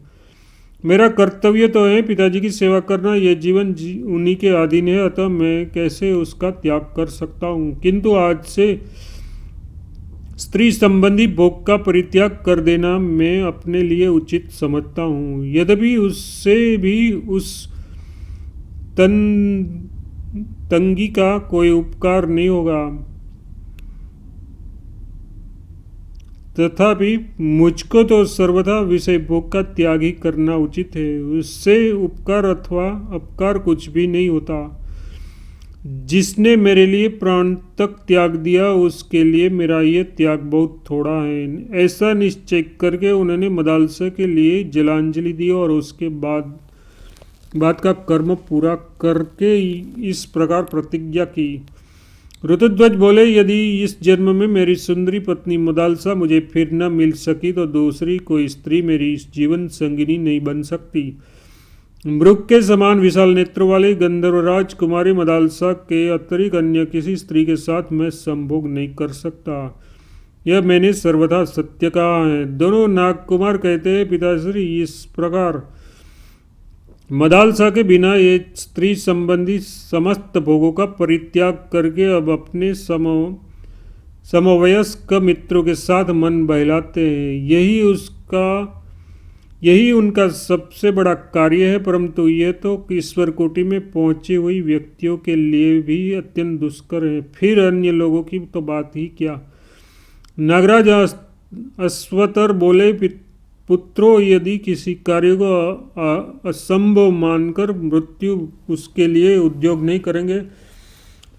मेरा कर्तव्य तो है पिताजी की सेवा करना, यह जीवन उन्हीं के अधीन है, अतः मैं कैसे उसका त्याग कर सकता हूँ। किंतु आज से स्त्री संबंधी भोग का परित्याग कर देना मैं अपने लिए उचित समझता हूँ। यद्यपि उससे भी उस तंगी का कोई उपकार नहीं होगा, तथापि मुझको तो सर्वथा विषय भोग का त्याग ही करना उचित है। उससे उपकार अथवा अपकार कुछ भी नहीं होता। जिसने मेरे लिए प्राण तक त्याग दिया उसके लिए मेरा ये त्याग बहुत थोड़ा है। ऐसा निश्चय करके उन्होंने मदालसा के लिए जलांजलि दी और उसके बाद का कर्म पूरा करके इस प्रकार प्रतिज्ञा की। ऋतुध्वज बोले, यदि इस जन्म में मेरी सुंदरी पत्नी मदालसा मुझे फिर न मिल सकी तो दूसरी कोई स्त्री मेरी जीवन संगिनी नहीं बन सकती। मृग के समान विशाल नेत्रों वाली गंधर्वराज कुमारी मदालसा के अतिरिक्त अन्य किसी स्त्री के साथ मैं संभोग नहीं कर सकता। यह मैंने सर्वथा सत्य कहा है। दोनों नागकुमार कहते हैं, पिताश्री, इस प्रकार मदालसा के बिना ये स्त्री संबंधी समस्त भोगों का परित्याग करके अब अपने समवयस्क मित्रों के साथ मन बहलाते हैं। यही उनका सबसे बड़ा कार्य है, परंतु यह तो ईश्वर कोटि में पहुंची हुई व्यक्तियों के लिए भी अत्यंत दुष्कर है, फिर अन्य लोगों की तो बात ही क्या। नागराज अश्वतर बोले, पुत्रों, यदि किसी कार्य को असंभव मानकर मृत्यु उसके लिए उद्योग नहीं करेंगे,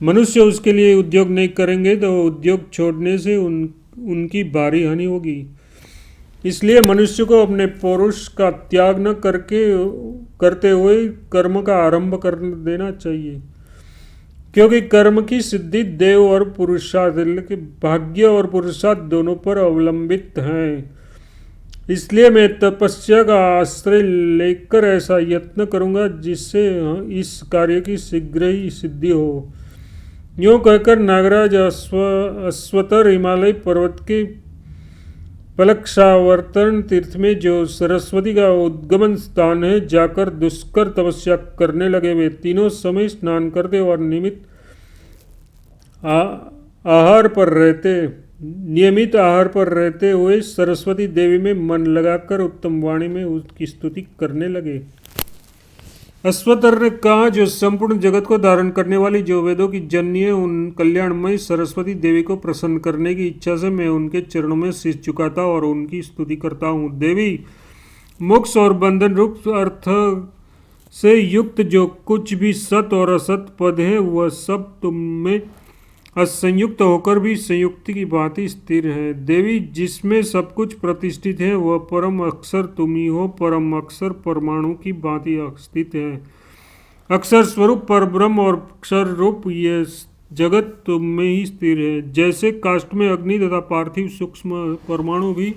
मनुष्य उसके लिए उद्योग नहीं करेंगे तो उद्योग छोड़ने से उनकी भारी हानि होगी। इसलिए मनुष्य को अपने पौरुष का त्याग न करते हुए कर्म का आरंभ कर देना चाहिए, क्योंकि कर्म की सिद्धि देव और पुरुषार्थ, भाग्य और पुरुषार्थ दोनों पर अवलंबित हैं। इसलिए मैं तपस्या का आश्रय लेकर ऐसा यत्न करूंगा जिससे इस कार्य की शीघ्र ही सिद्धि हो। यूँ कहकर नागराज अश्वतर हिमालय पर्वत के पलक्षावर्तन तीर्थ में, जो सरस्वती का उद्गमन स्थान है, जाकर दुष्कर तपस्या करने लगे। वे तीनों समय स्नान करते और नियमित आहार पर रहते हुए सरस्वती देवी में मन लगाकर उत्तम वाणी में उसकी स्तुति करने लगे। अश्वतर ने कहा, जो संपूर्ण जगत को धारण करने वाली, जो वेदों की जननी है, उन कल्याणमयी सरस्वती देवी को प्रसन्न करने की इच्छा से मैं उनके चरणों में शीश झुकाता और उनकी स्तुति करता हूँ। देवी, मोक्ष और बंधन रूप अर्थ से युक्त जो कुछ भी सत और असत पद है, वह सब तुम में असंयुक्त होकर भी संयुक्त की भांति स्थिर है। देवी, जिसमें सब कुछ प्रतिष्ठित है, वह परम अक्षर तुम ही हो। परम अक्षर परमाणु की भांति स्थित है। अक्षर स्वरूप परब्रह्म और अक्षर रूप यह जगत तुम में ही स्थिर है। जैसे काष्ठ में अग्नि तथा पार्थिव सूक्ष्म परमाणु भी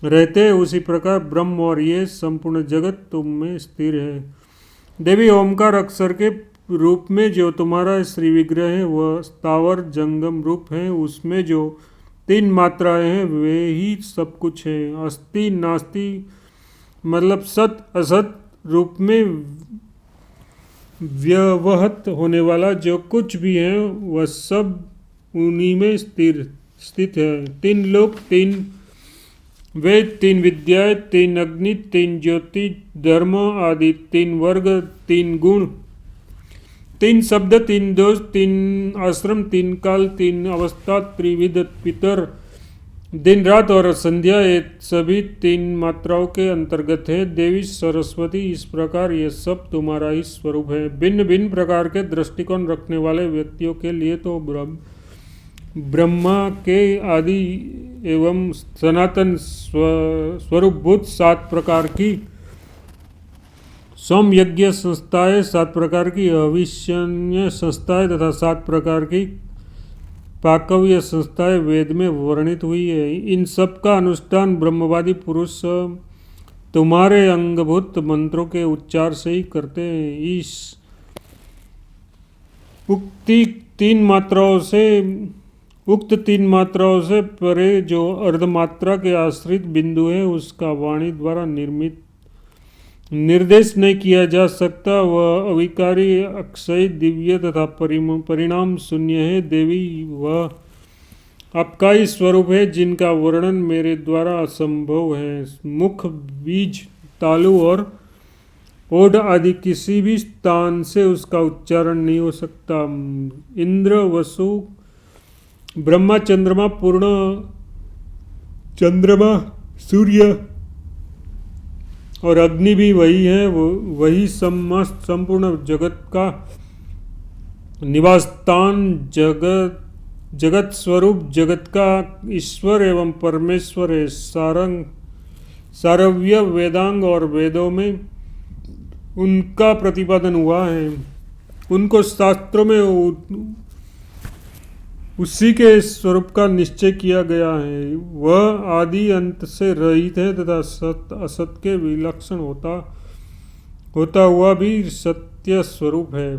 रहते हैं, उसी प्रकार ब्रह्म और ये संपूर्ण जगत तुम में स्थिर है। देवी, ओमकार अक्षर के रूप में जो तुम्हारा श्री विग्रह है, वह स्थावर जंगम रूप है। उसमें जो 3 मात्राएं हैं वे ही सब कुछ है। अस्ति नास्ति मतलब सत असत रूप में व्यवहत होने वाला जो कुछ भी है, वह सब उन्हीं में स्थित है। 3 लोक, 3 वेद, 3 विद्याएं, 3 अग्नि, 3 ज्योति, धर्म आदि 3 वर्ग, 3 गुण, तीन शब्द, तीन दोष, तीन आश्रम, तीन काल, तीन अवस्था, त्रिविध पितर, दिन रात और संध्या, ये सभी तीन मात्राओं के अंतर्गत है। देवी सरस्वती, इस प्रकार ये सब तुम्हारा ही स्वरूप है। भिन्न भिन्न प्रकार के दृष्टिकोण रखने वाले व्यक्तियों के लिए तो ब्रह्मा के आदि एवं सनातन स्वरूपभूत 7 प्रकार की सोम यज्ञ संस्थाएं, 7 प्रकार की अविश्वनीय संस्थाएं तथा 7 प्रकार की पाकव्य संस्थाएं वेद में वर्णित हुई है। इन सब का अनुष्ठान ब्रह्मवादी पुरुष तुम्हारे अंगभूत मंत्रों के उच्चार से ही करते हैं। इस उक्त तीन मात्राओं से परे जो अर्धमात्रा के आश्रित बिंदु है, उसका वाणी द्वारा निर्देश नहीं किया जा सकता। वह अविकारी, अक्षय, दिव्य तथा परिणाम शून्य है। देवी, वह आपका ही स्वरूप है जिनका वर्णन मेरे द्वारा असंभव है। मुख, बीज, तालु और ओढ़ आदि किसी भी स्थान से उसका उच्चारण नहीं हो सकता। इंद्र, वसु, ब्रह्मा, चंद्रमा, पूर्ण चंद्रमा, सूर्य और अग्नि भी वही है। वही संपूर्ण जगत का निवास स्थान, जगत स्वरूप, जगत का ईश्वर एवं परमेश्वर है। सारव्य वेदांग और वेदों में उनका प्रतिपादन हुआ है। उनको शास्त्रों में उसी के स्वरूप का निश्चय किया गया है। वह आदि अंत से रहित है तथा सत असत के विलक्षण होता हुआ भी सत्य स्वरूप है।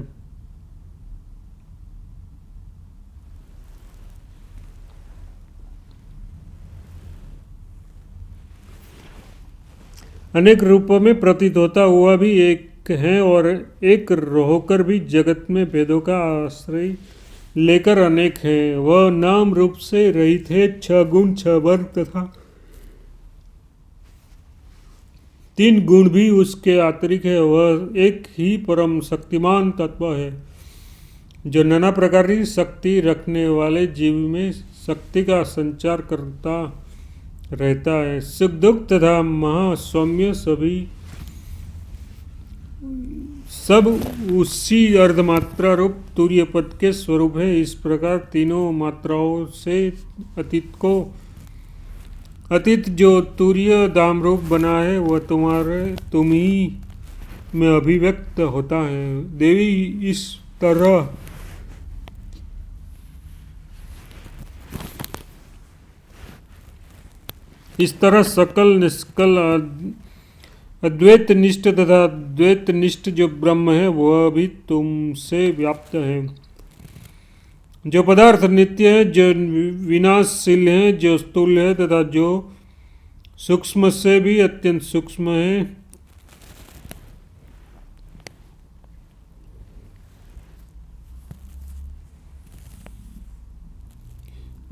अनेक रूपों में प्रतीत होता हुआ भी एक है और एक होकर भी जगत में भेदों का आश्रय लेकर अनेक है। वह नाम रूप से रहित है। 6 गुण, 6 वर्ग तथा 3 गुण भी उसके अतिरिक्त है। वह एक ही परम शक्तिमान तत्व है जो नाना प्रकार की शक्ति रखने वाले जीव में शक्ति का संचार करता रहता है। सुख दुख तथा महासौम्य सब उसी अर्धमात्रा रूप तूर्य पद के स्वरूप है। इस प्रकार तीनों मात्राओं से अतीत जो तूर्य धाम रूप बना है, वह तुम ही में अभिव्यक्त होता है। देवी, इस तरह सकल निष्कल अद्वैत निष्ठ तथा द्वैत निष्ठ जो ब्रह्म है, वह भी तुमसे व्याप्त है। जो पदार्थ नित्य है, जो विनाशशील है, जो स्थूल है तथा जो सूक्ष्म से भी अत्यंत सूक्ष्म है,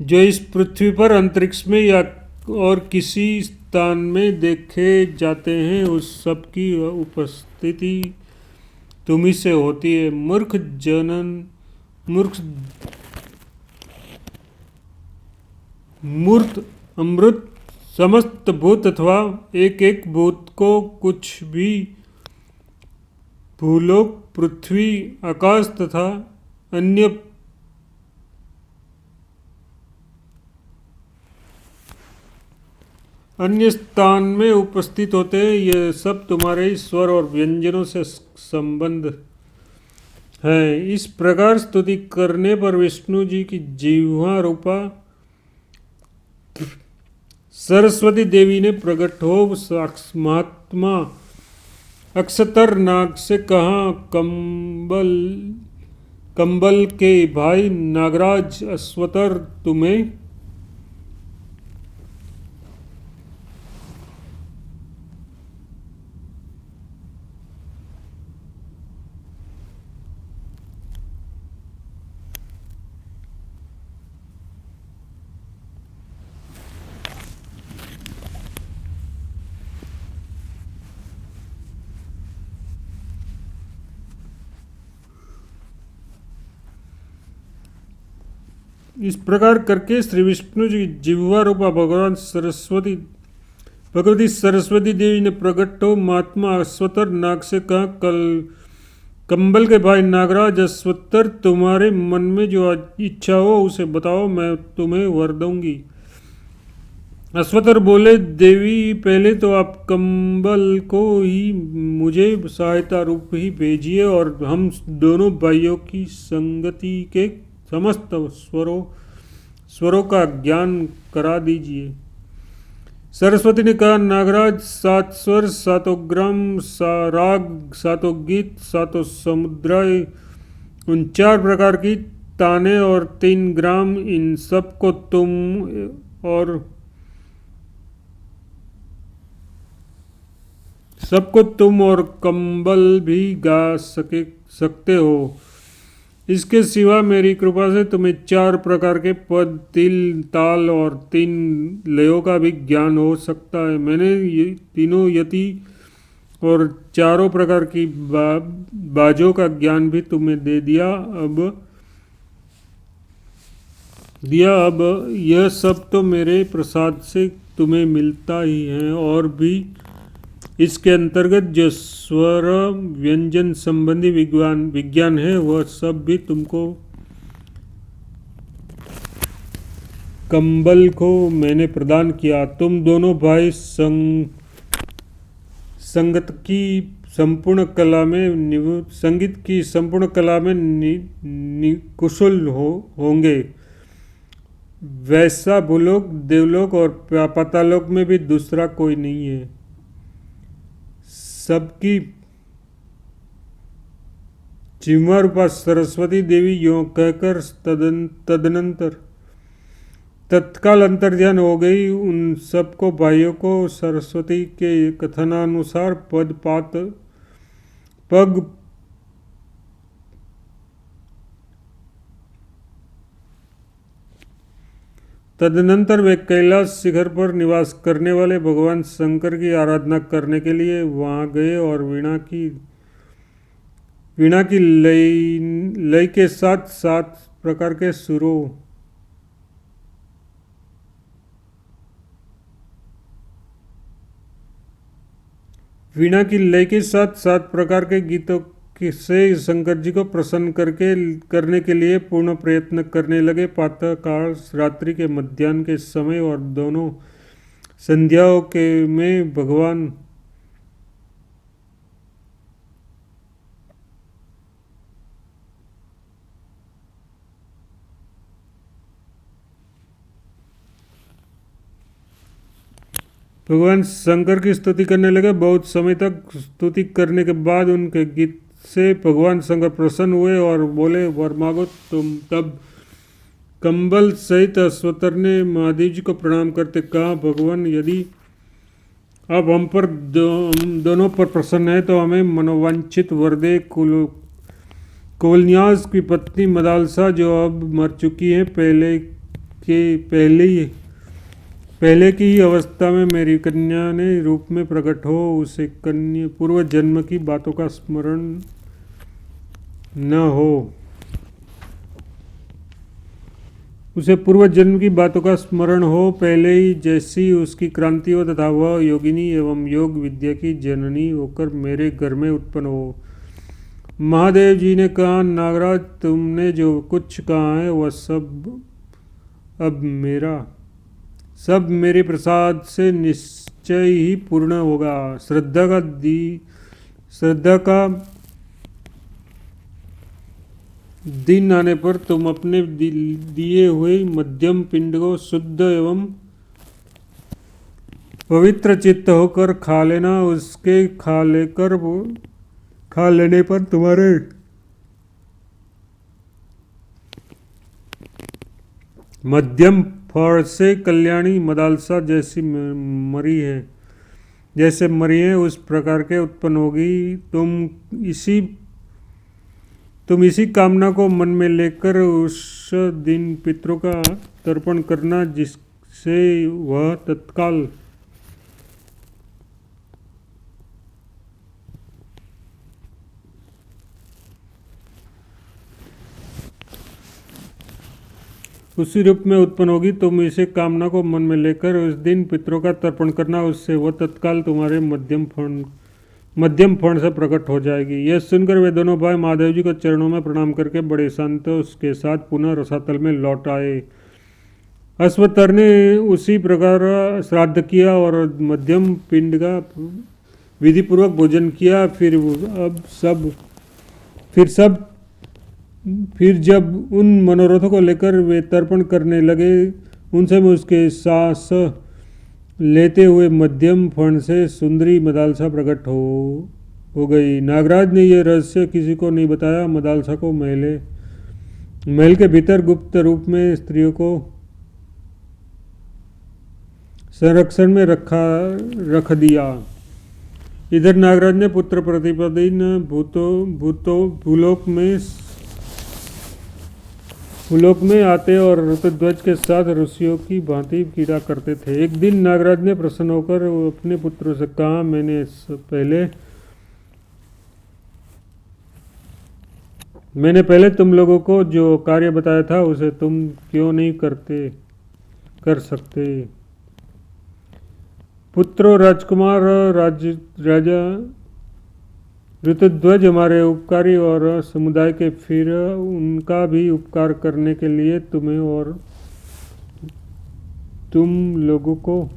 जो इस पृथ्वी पर अंतरिक्ष में या और किसी स्थान में देखे जाते हैं, उस सब की उपस्थिति तुम्ही से होती है। मूर्ख मूर्त अमृत समस्त भूत अथवा एक एक भूत को कुछ भी भूलोक, पृथ्वी, आकाश तथा अन्य स्थान में उपस्थित होते हैं। ये सब तुम्हारे स्वर और व्यंजनों से संबंध है। इस प्रकार स्तुति करने पर विष्णु जी की जिह्वा रूपा सरस्वती देवी ने प्रकट हो महात्मा अक्षतर नाग से कहा, कंबल के भाई नागराज अश्वतर, तुम्हें इस प्रकार करके श्री विष्णु जी जिह्वा रूपा भगवती सरस्वती देवी ने प्रकट हो महात्मा अश्वत्थर नाग से कहा, कल कंबल के भाई नागराज अश्वत्थर, तुम्हारे मन में जो इच्छा हो उसे बताओ, मैं तुम्हें वर दूंगी। अश्वत्थर बोले, देवी पहले तो आप कंबल को ही मुझे सहायता रूप ही भेजिए और हम दोनों भाइयों की संगति के समस्त स्वरों का ज्ञान करा दीजिए। सरस्वती ने कहा, नागराज, 7 स्वर, 7 ग्राम, राग, 7 गीत, 7 समुद्राय, उन 4 प्रकार की ताने और 3 ग्राम, इन सबको तुम और कंबल भी गा सकते हो। इसके सिवा मेरी कृपा से तुम्हें 4 प्रकार के पद, तिल, ताल और 3 लयों का भी ज्ञान हो सकता है। मैंने ये तीनों यति और 4 प्रकार की बाजों का ज्ञान भी तुम्हें दे दिया। अब यह सब तो मेरे प्रसाद से तुम्हें मिलता ही है, और भी इसके अंतर्गत जो स्वर व्यंजन संबंधी विज्ञान है वह सब भी तुमको कंबल को मैंने प्रदान किया। तुम दोनों भाई संगीत की संपूर्ण कला में कुशल होंगे। वैसा भूलोक, देवलोक और पातालोक में भी दूसरा कोई नहीं है। सबकी जिह्वा रूपा सरस्वती देवी यों कहकर तत्काल अंतर्ध्यान हो गई। उन सबको भाइयों को सरस्वती के कथनानुसार तदनंतर वे कैलाश शिखर पर निवास करने वाले भगवान शंकर की आराधना करने के लिए वहां गए और वीणा की लय के साथ 7 प्रकार के सुरों वीणा की लय के साथ 7 प्रकार के गीतों से शंकर जी को प्रसन्न करने के लिए पूर्ण प्रयत्न करने लगे। प्रातः काल, रात्रि के मध्याह्न के समय और दोनों संध्याओं में भगवान शंकर की स्तुति करने लगे। बहुत समय तक स्तुति करने के बाद उनके गीत से भगवान शंकर प्रसन्न हुए और बोले, वर मांगो तुम। तब कंबल सहित अश्वत्थर ने महादेव जी को प्रणाम करते कहा, भगवान, यदि आप हम दोनों पर प्रसन्न है तो हमें मनोवांछित वर दे। कोलन्यास की पत्नी मदालसा, जो अब मर चुकी है, पहले की ही अवस्था में मेरी कन्या ने रूप में प्रकट हो, उसे पूर्व जन्म की बातों का स्मरण न हो। उसे पूर्व जन्म की बातों का स्मरण हो, पहले ही जैसी उसकी क्रांति हो, तथा वह योगिनी एवं योग विद्या की जननी होकर मेरे घर में उत्पन्न हो। महादेव जी ने कहा, नागराज, तुमने जो कुछ कहा है वह सब मेरे प्रसाद से निश्चय ही पूर्ण होगा। श्रद्धा का दिन आने पर तुम अपने दिए हुए मध्यम पिंड को शुद्ध एवं पवित्र चित्त होकर खा लेना। उसके खा लेने पर तुम्हारे मध्यम फल से कल्याणी मदालसा जैसे मरी है उस प्रकार के उत्पन्न होगी। तुम इसी कामना को मन में लेकर उस दिन पितरों का तर्पण करना, जिससे वह तत्काल उसी रूप में उत्पन्न होगी। तुम इसे कामना को मन में लेकर उस दिन पितरों का तर्पण करना, उससे वह तत्काल तुम्हारे मध्यम फण से प्रकट हो जाएगी। यह सुनकर वे दोनों भाई महादेव जी को चरणों में प्रणाम करके बड़े संतोष के साथ पुनः रसातल में लौट आए। अश्वत्थर ने उसी प्रकार श्राद्ध किया और मध्यम पिंड का विधि पूर्वक भोजन किया। फिर जब उन मनोरथों को लेकर वे तर्पण करने लगे, उनसे में उसके सांस लेते हुए मध्यम फण से सुंदरी मदालसा प्रकट हो गई। नागराज ने यह रहस्य किसी को नहीं बताया। मदालसा को महल के भीतर गुप्त रूप में स्त्रियों को संरक्षण में रख दिया। इधर नागराज ने पुत्र प्रतिपदिन भूलोक में आते और ऋतुध्वज के साथ ऋषियों की भांति क्रीड़ा करते थे। एक दिन नागराज ने प्रसन्न होकर अपने पुत्रों से कहा, मैंने पहले तुम लोगों को जो कार्य बताया था उसे तुम क्यों नहीं कर सकते। पुत्रों, राजकुमार राजा ऋतुध्वज हमारे उपकारी और समुदाय के, फिर उनका भी उपकार करने के लिए तुम्हें और तुम लोगों को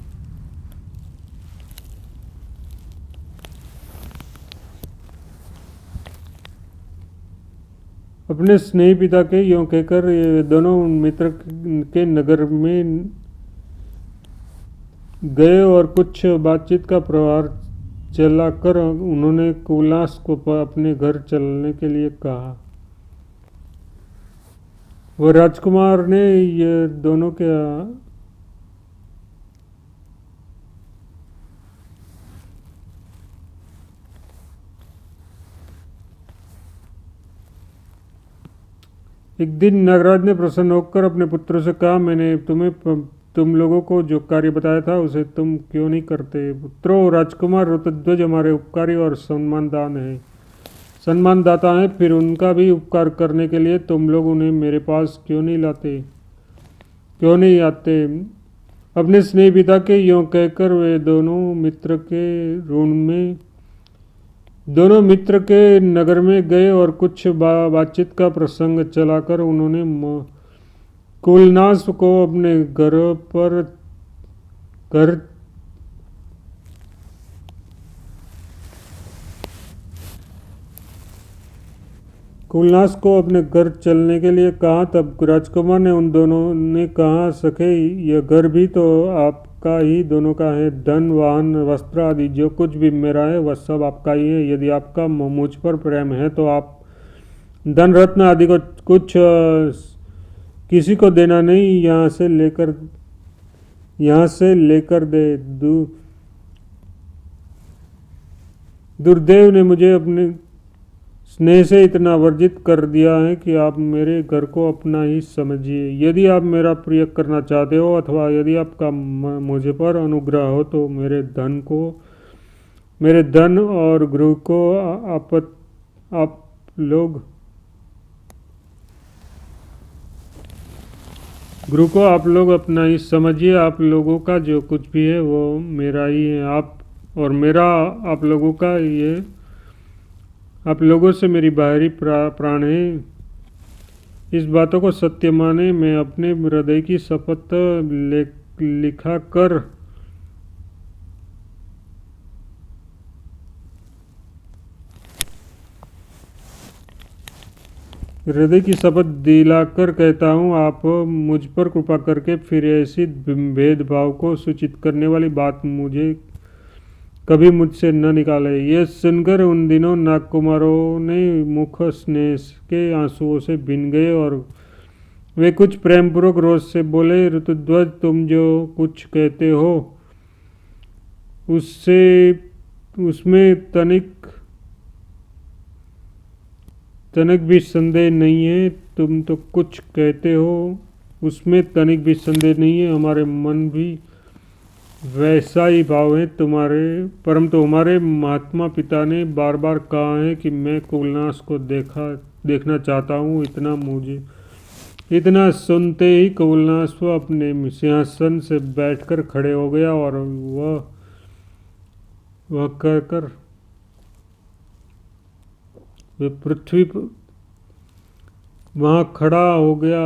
अपने स्नेही पिता के यों कहकर ये दोनों मित्र के नगर में गए और कुछ बातचीत का प्रहार चलाकर उन्होंने कुलास को अपने घर चलने के लिए कहा। वह राजकुमार ने ये दोनों के एक दिन नागराज ने प्रसन्न होकर अपने पुत्रों से कहा, मैंने तुम लोगों को जो कार्य बताया था उसे तुम क्यों नहीं करते। पुत्रों, राजकुमार ऋतुध्वज हमारे उपकारी और सम्मानदाता हैं, फिर उनका भी उपकार करने के लिए तुम लोग उन्हें मेरे पास क्यों नहीं आते। अपने स्नेही पिता के यों कहकर वे दोनों मित्र के नगर में गए और कुछ बातचीत का प्रसंग चलाकर उन्होंने कुलनाश को अपने घर चलने के लिए कहा। तब राजकुमार ने उन दोनों ने कहा, सखे, यह घर भी तो आपका ही दोनों का है। धन, वाहन, वस्त्र आदि जो कुछ भी मेरा है वह सब आपका ही है। यदि आपका मुझ पर प्रेम है तो आप धन रत्न आदि को कुछ किसी को देना नहीं, यहाँ से लेकर दे। दुर्देव ने मुझे अपने स्नेह से इतना वर्जित कर दिया है कि आप मेरे घर को अपना ही समझिए। यदि आप मेरा प्रिय करना चाहते हो अथवा यदि आपका मुझे पर अनुग्रह हो तो मेरे धन और गृह को आप लोग अपना ही समझिए। आप लोगों का जो कुछ भी है वो मेरा ही है। मेरा आप लोगों का ये आप लोगों से मेरी बाहरी प्राण है। इस बातों को सत्य माने। मैं अपने हृदय की शपथ लिखा कर हृदय की शपथ दिलाकर कहता हूँ, आप मुझ पर कृपा करके फिर ऐसी भेदभाव को सूचित करने वाली बात कभी मुझसे न निकाले। यह सुनकर उन दिनों नागकुमारों ने मुख स्नेह के आंसुओं से भीन गए और वे कुछ प्रेमपूर्वक रोष से बोले, ऋतुध्वज, तुम जो कुछ कहते हो उसमें तनिक भी संदेह नहीं है। तुम तो कुछ कहते हो उसमें तनिक भी संदेह नहीं है। हमारे मन भी वैसा ही भाव है परंतु हमारे महात्मा पिता ने बार बार कहा है कि मैं कुलनाश को देखना चाहता हूँ। इतना सुनते ही कौलनाश्व अपने सिंहासन से बैठकर खड़े हो गया और वह कहकर वे पृथ्वी पर वहाँ खड़ा हो गया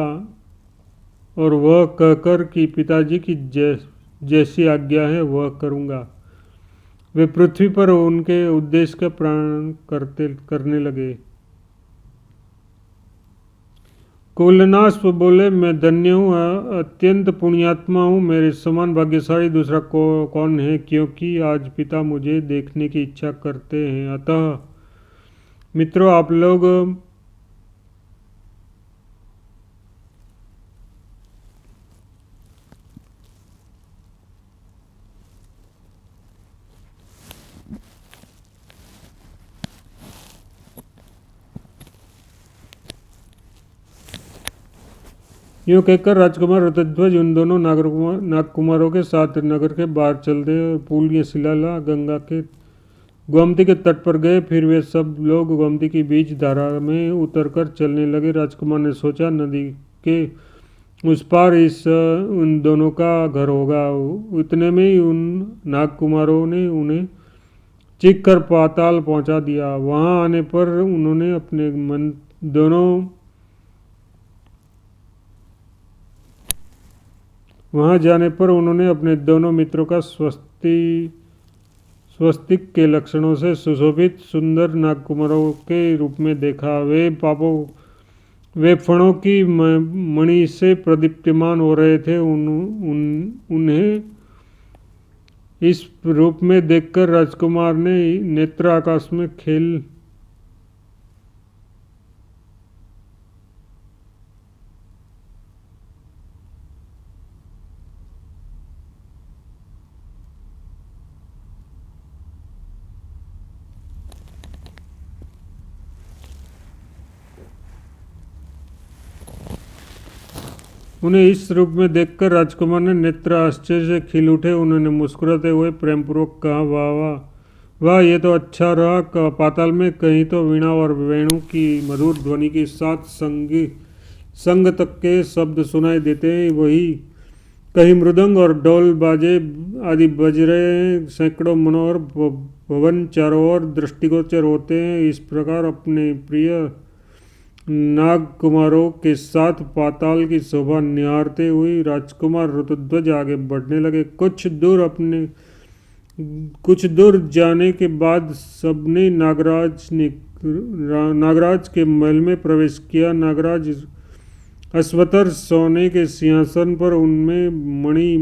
और वह कहकर कि पिताजी की जैसी आज्ञा है वह करूँगा। वे पृथ्वी पर उनके उद्देश्य का प्राण करने लगे। कौलनाश्व बोले, मैं धन्य हूँ, अत्यंत पुण्यात्मा हूँ। मेरे समान भाग्यशाली दूसरा कौन है, क्योंकि आज पिता मुझे देखने की इच्छा करते हैं। अतः मित्रों, आप लोग यूँ कहकर राजकुमार रतध्वज उन दोनों नागकुमारों के साथ नगर के बाहर चल दिए और पुल या शिलाला गंगा के गोमती के तट पर गए। फिर वे सब लोग गोमती की बीच धारा में उतरकर चलने लगे। राजकुमार ने सोचा, नदी के उस पार उन दोनों का घर होगा। इतने में ही उन नागकुमारों ने उन्हें चीख कर पाताल पहुंचा दिया। वहां आने पर उन्होंने अपने वहां जाने पर उन्होंने अपने दोनों मित्रों का स्वस्तिक के लक्षणों से सुशोभित सुंदर नागकुमारों के रूप में देखा। वे फणों की मणि से प्रदीप्यमान हो रहे थे। उन्हें इस रूप में देखकर राजकुमार ने नेत्र आकाश में खेल उन्हें इस रूप में देखकर राजकुमार ने नेत्र आश्चर्य से खिल उठे। उन्होंने मुस्कुराते हुए प्रेमपूर्वक कहा, वाह वाह वाह, ये तो अच्छा रहा। पाताल में कहीं तो वीणा और वेणु की मधुर ध्वनि के साथ संग तक के शब्द सुनाई देते हैं, वही कहीं मृदंग और डोल बाजे आदि बज रहे हैं। सैकड़ों मनोहर भवन चारों ओर दृष्टिगोचर होते हैं। इस प्रकार अपने प्रिय नागकुमारों के साथ पाताल की शोभा निहारते हुए राजकुमार ऋतुध्वज आगे बढ़ने लगे। कुछ दूर जाने के बाद सबने नागराज के महल में प्रवेश किया। नागराज अश्वत्थर सोने के सिंहासन पर, उनमें मणि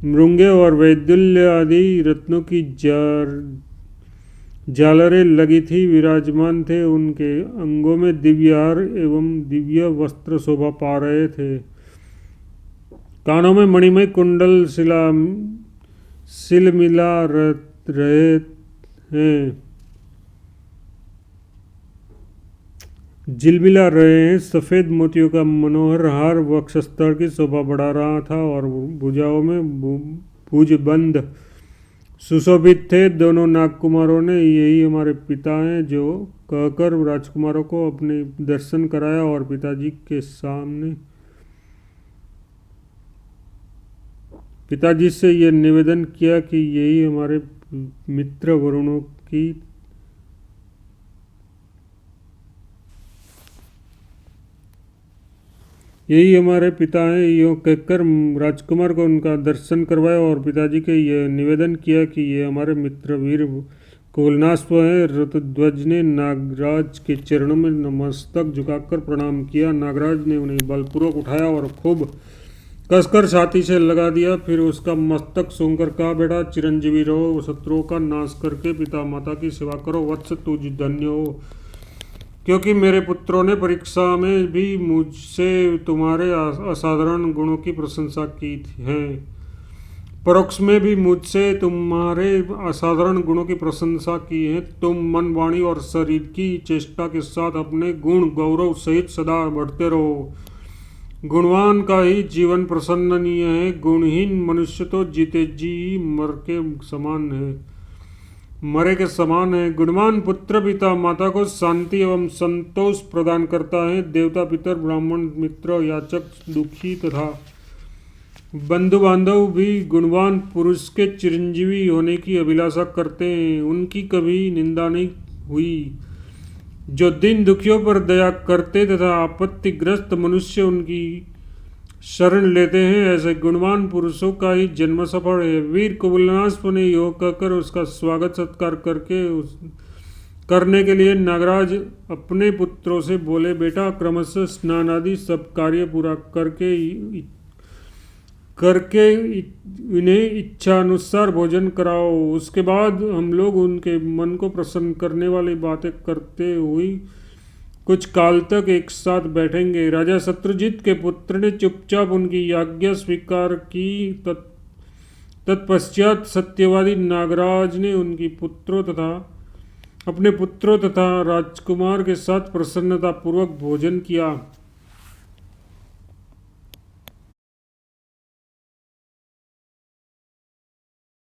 मृंगे और वैदुल्य आदि रत्नों की झालरें लगी थी विराजमान थे। उनके अंगों में दिव्य हार एवं दिव्य वस्त्र शोभा पा रहे थे। कानों में मणिमय कुंडल सिलमिला रहे हैं, झिलमिला रहे हैं। सफेद मोतियों का मनोहर हार वक्षस्थल की शोभा बढ़ा रहा था और भुजाओं में भुजबंद सुशोभित थे। दोनों नागकुमारों ने, यही हमारे पिता हैं, जो कहकर राजकुमारों को अपने दर्शन कराया और पिताजी के सामने पिताजी से यह निवेदन किया कि यही हमारे मित्र वरुणों की यही हमारे पिता हैं। यूँ कहकर राजकुमार को उनका दर्शन करवाया और पिताजी के यह निवेदन किया कि ये हमारे मित्र वीर कौलनाश्व हैं। ऋतुध्वज ने नागराज के चरणों में नमस्तक झुकाकर प्रणाम किया। नागराज ने उन्हें बलपूर्वक उठाया और खूब कसकर छाती से लगा दिया। फिर उसका मस्तक सूंघकर कहा, बेटा चिरंजीवी रहो, शत्रुओं का नाश करके पिता माता की सेवा करो। वत्स तुझ धन्य हो, क्योंकि मेरे पुत्रों ने परीक्षा में भी मुझसे तुम्हारे असाधारण गुणों की प्रशंसा की है। परोक्ष में भी मुझसे तुम्हारे असाधारण गुणों की प्रशंसा की है। तुम मन, वाणी और शरीर की चेष्टा के साथ अपने गुण गौरव सहित सदा बढ़ते रहो। गुणवान का ही जीवन प्रसन्ननीय है। गुणहीन मनुष्य तो जीते जी मर के समान है। मरे के समान है। गुणवान पुत्र पिता माता को शांति एवं संतोष प्रदान करता है। देवता, पितर, ब्राह्मण, मित्र, याचक, दुखी तथा बंधु बांधव भी गुणवान पुरुष के चिरंजीवी होने की अभिलाषा करते हैं। उनकी कभी निंदा नहीं हुई। जो दीन दुखियों पर दया करते तथा आपत्तिग्रस्त मनुष्य उनकी शरण लेते हैं, ऐसे गुणवान पुरुषों का ही जन्म सफल है। वीर कुबलनाश ने योग कहकर उसका स्वागत सत्कार करने के लिए नागराज अपने पुत्रों से बोले, बेटा क्रमशः स्नान आदि सब कार्य पूरा करके इन्हें इच्छा अनुसार भोजन कराओ। उसके बाद हम लोग उनके मन को प्रसन्न करने वाली बातें करते हुए कुछ काल तक एक साथ बैठेंगे। राजा शत्रुजित के पुत्र ने चुपचाप उनकी आज्ञा स्वीकार की। तत्पश्चात सत्यवादी नागराज ने अपने पुत्रों तथा राजकुमार के साथ प्रसन्नता पूर्वक भोजन किया।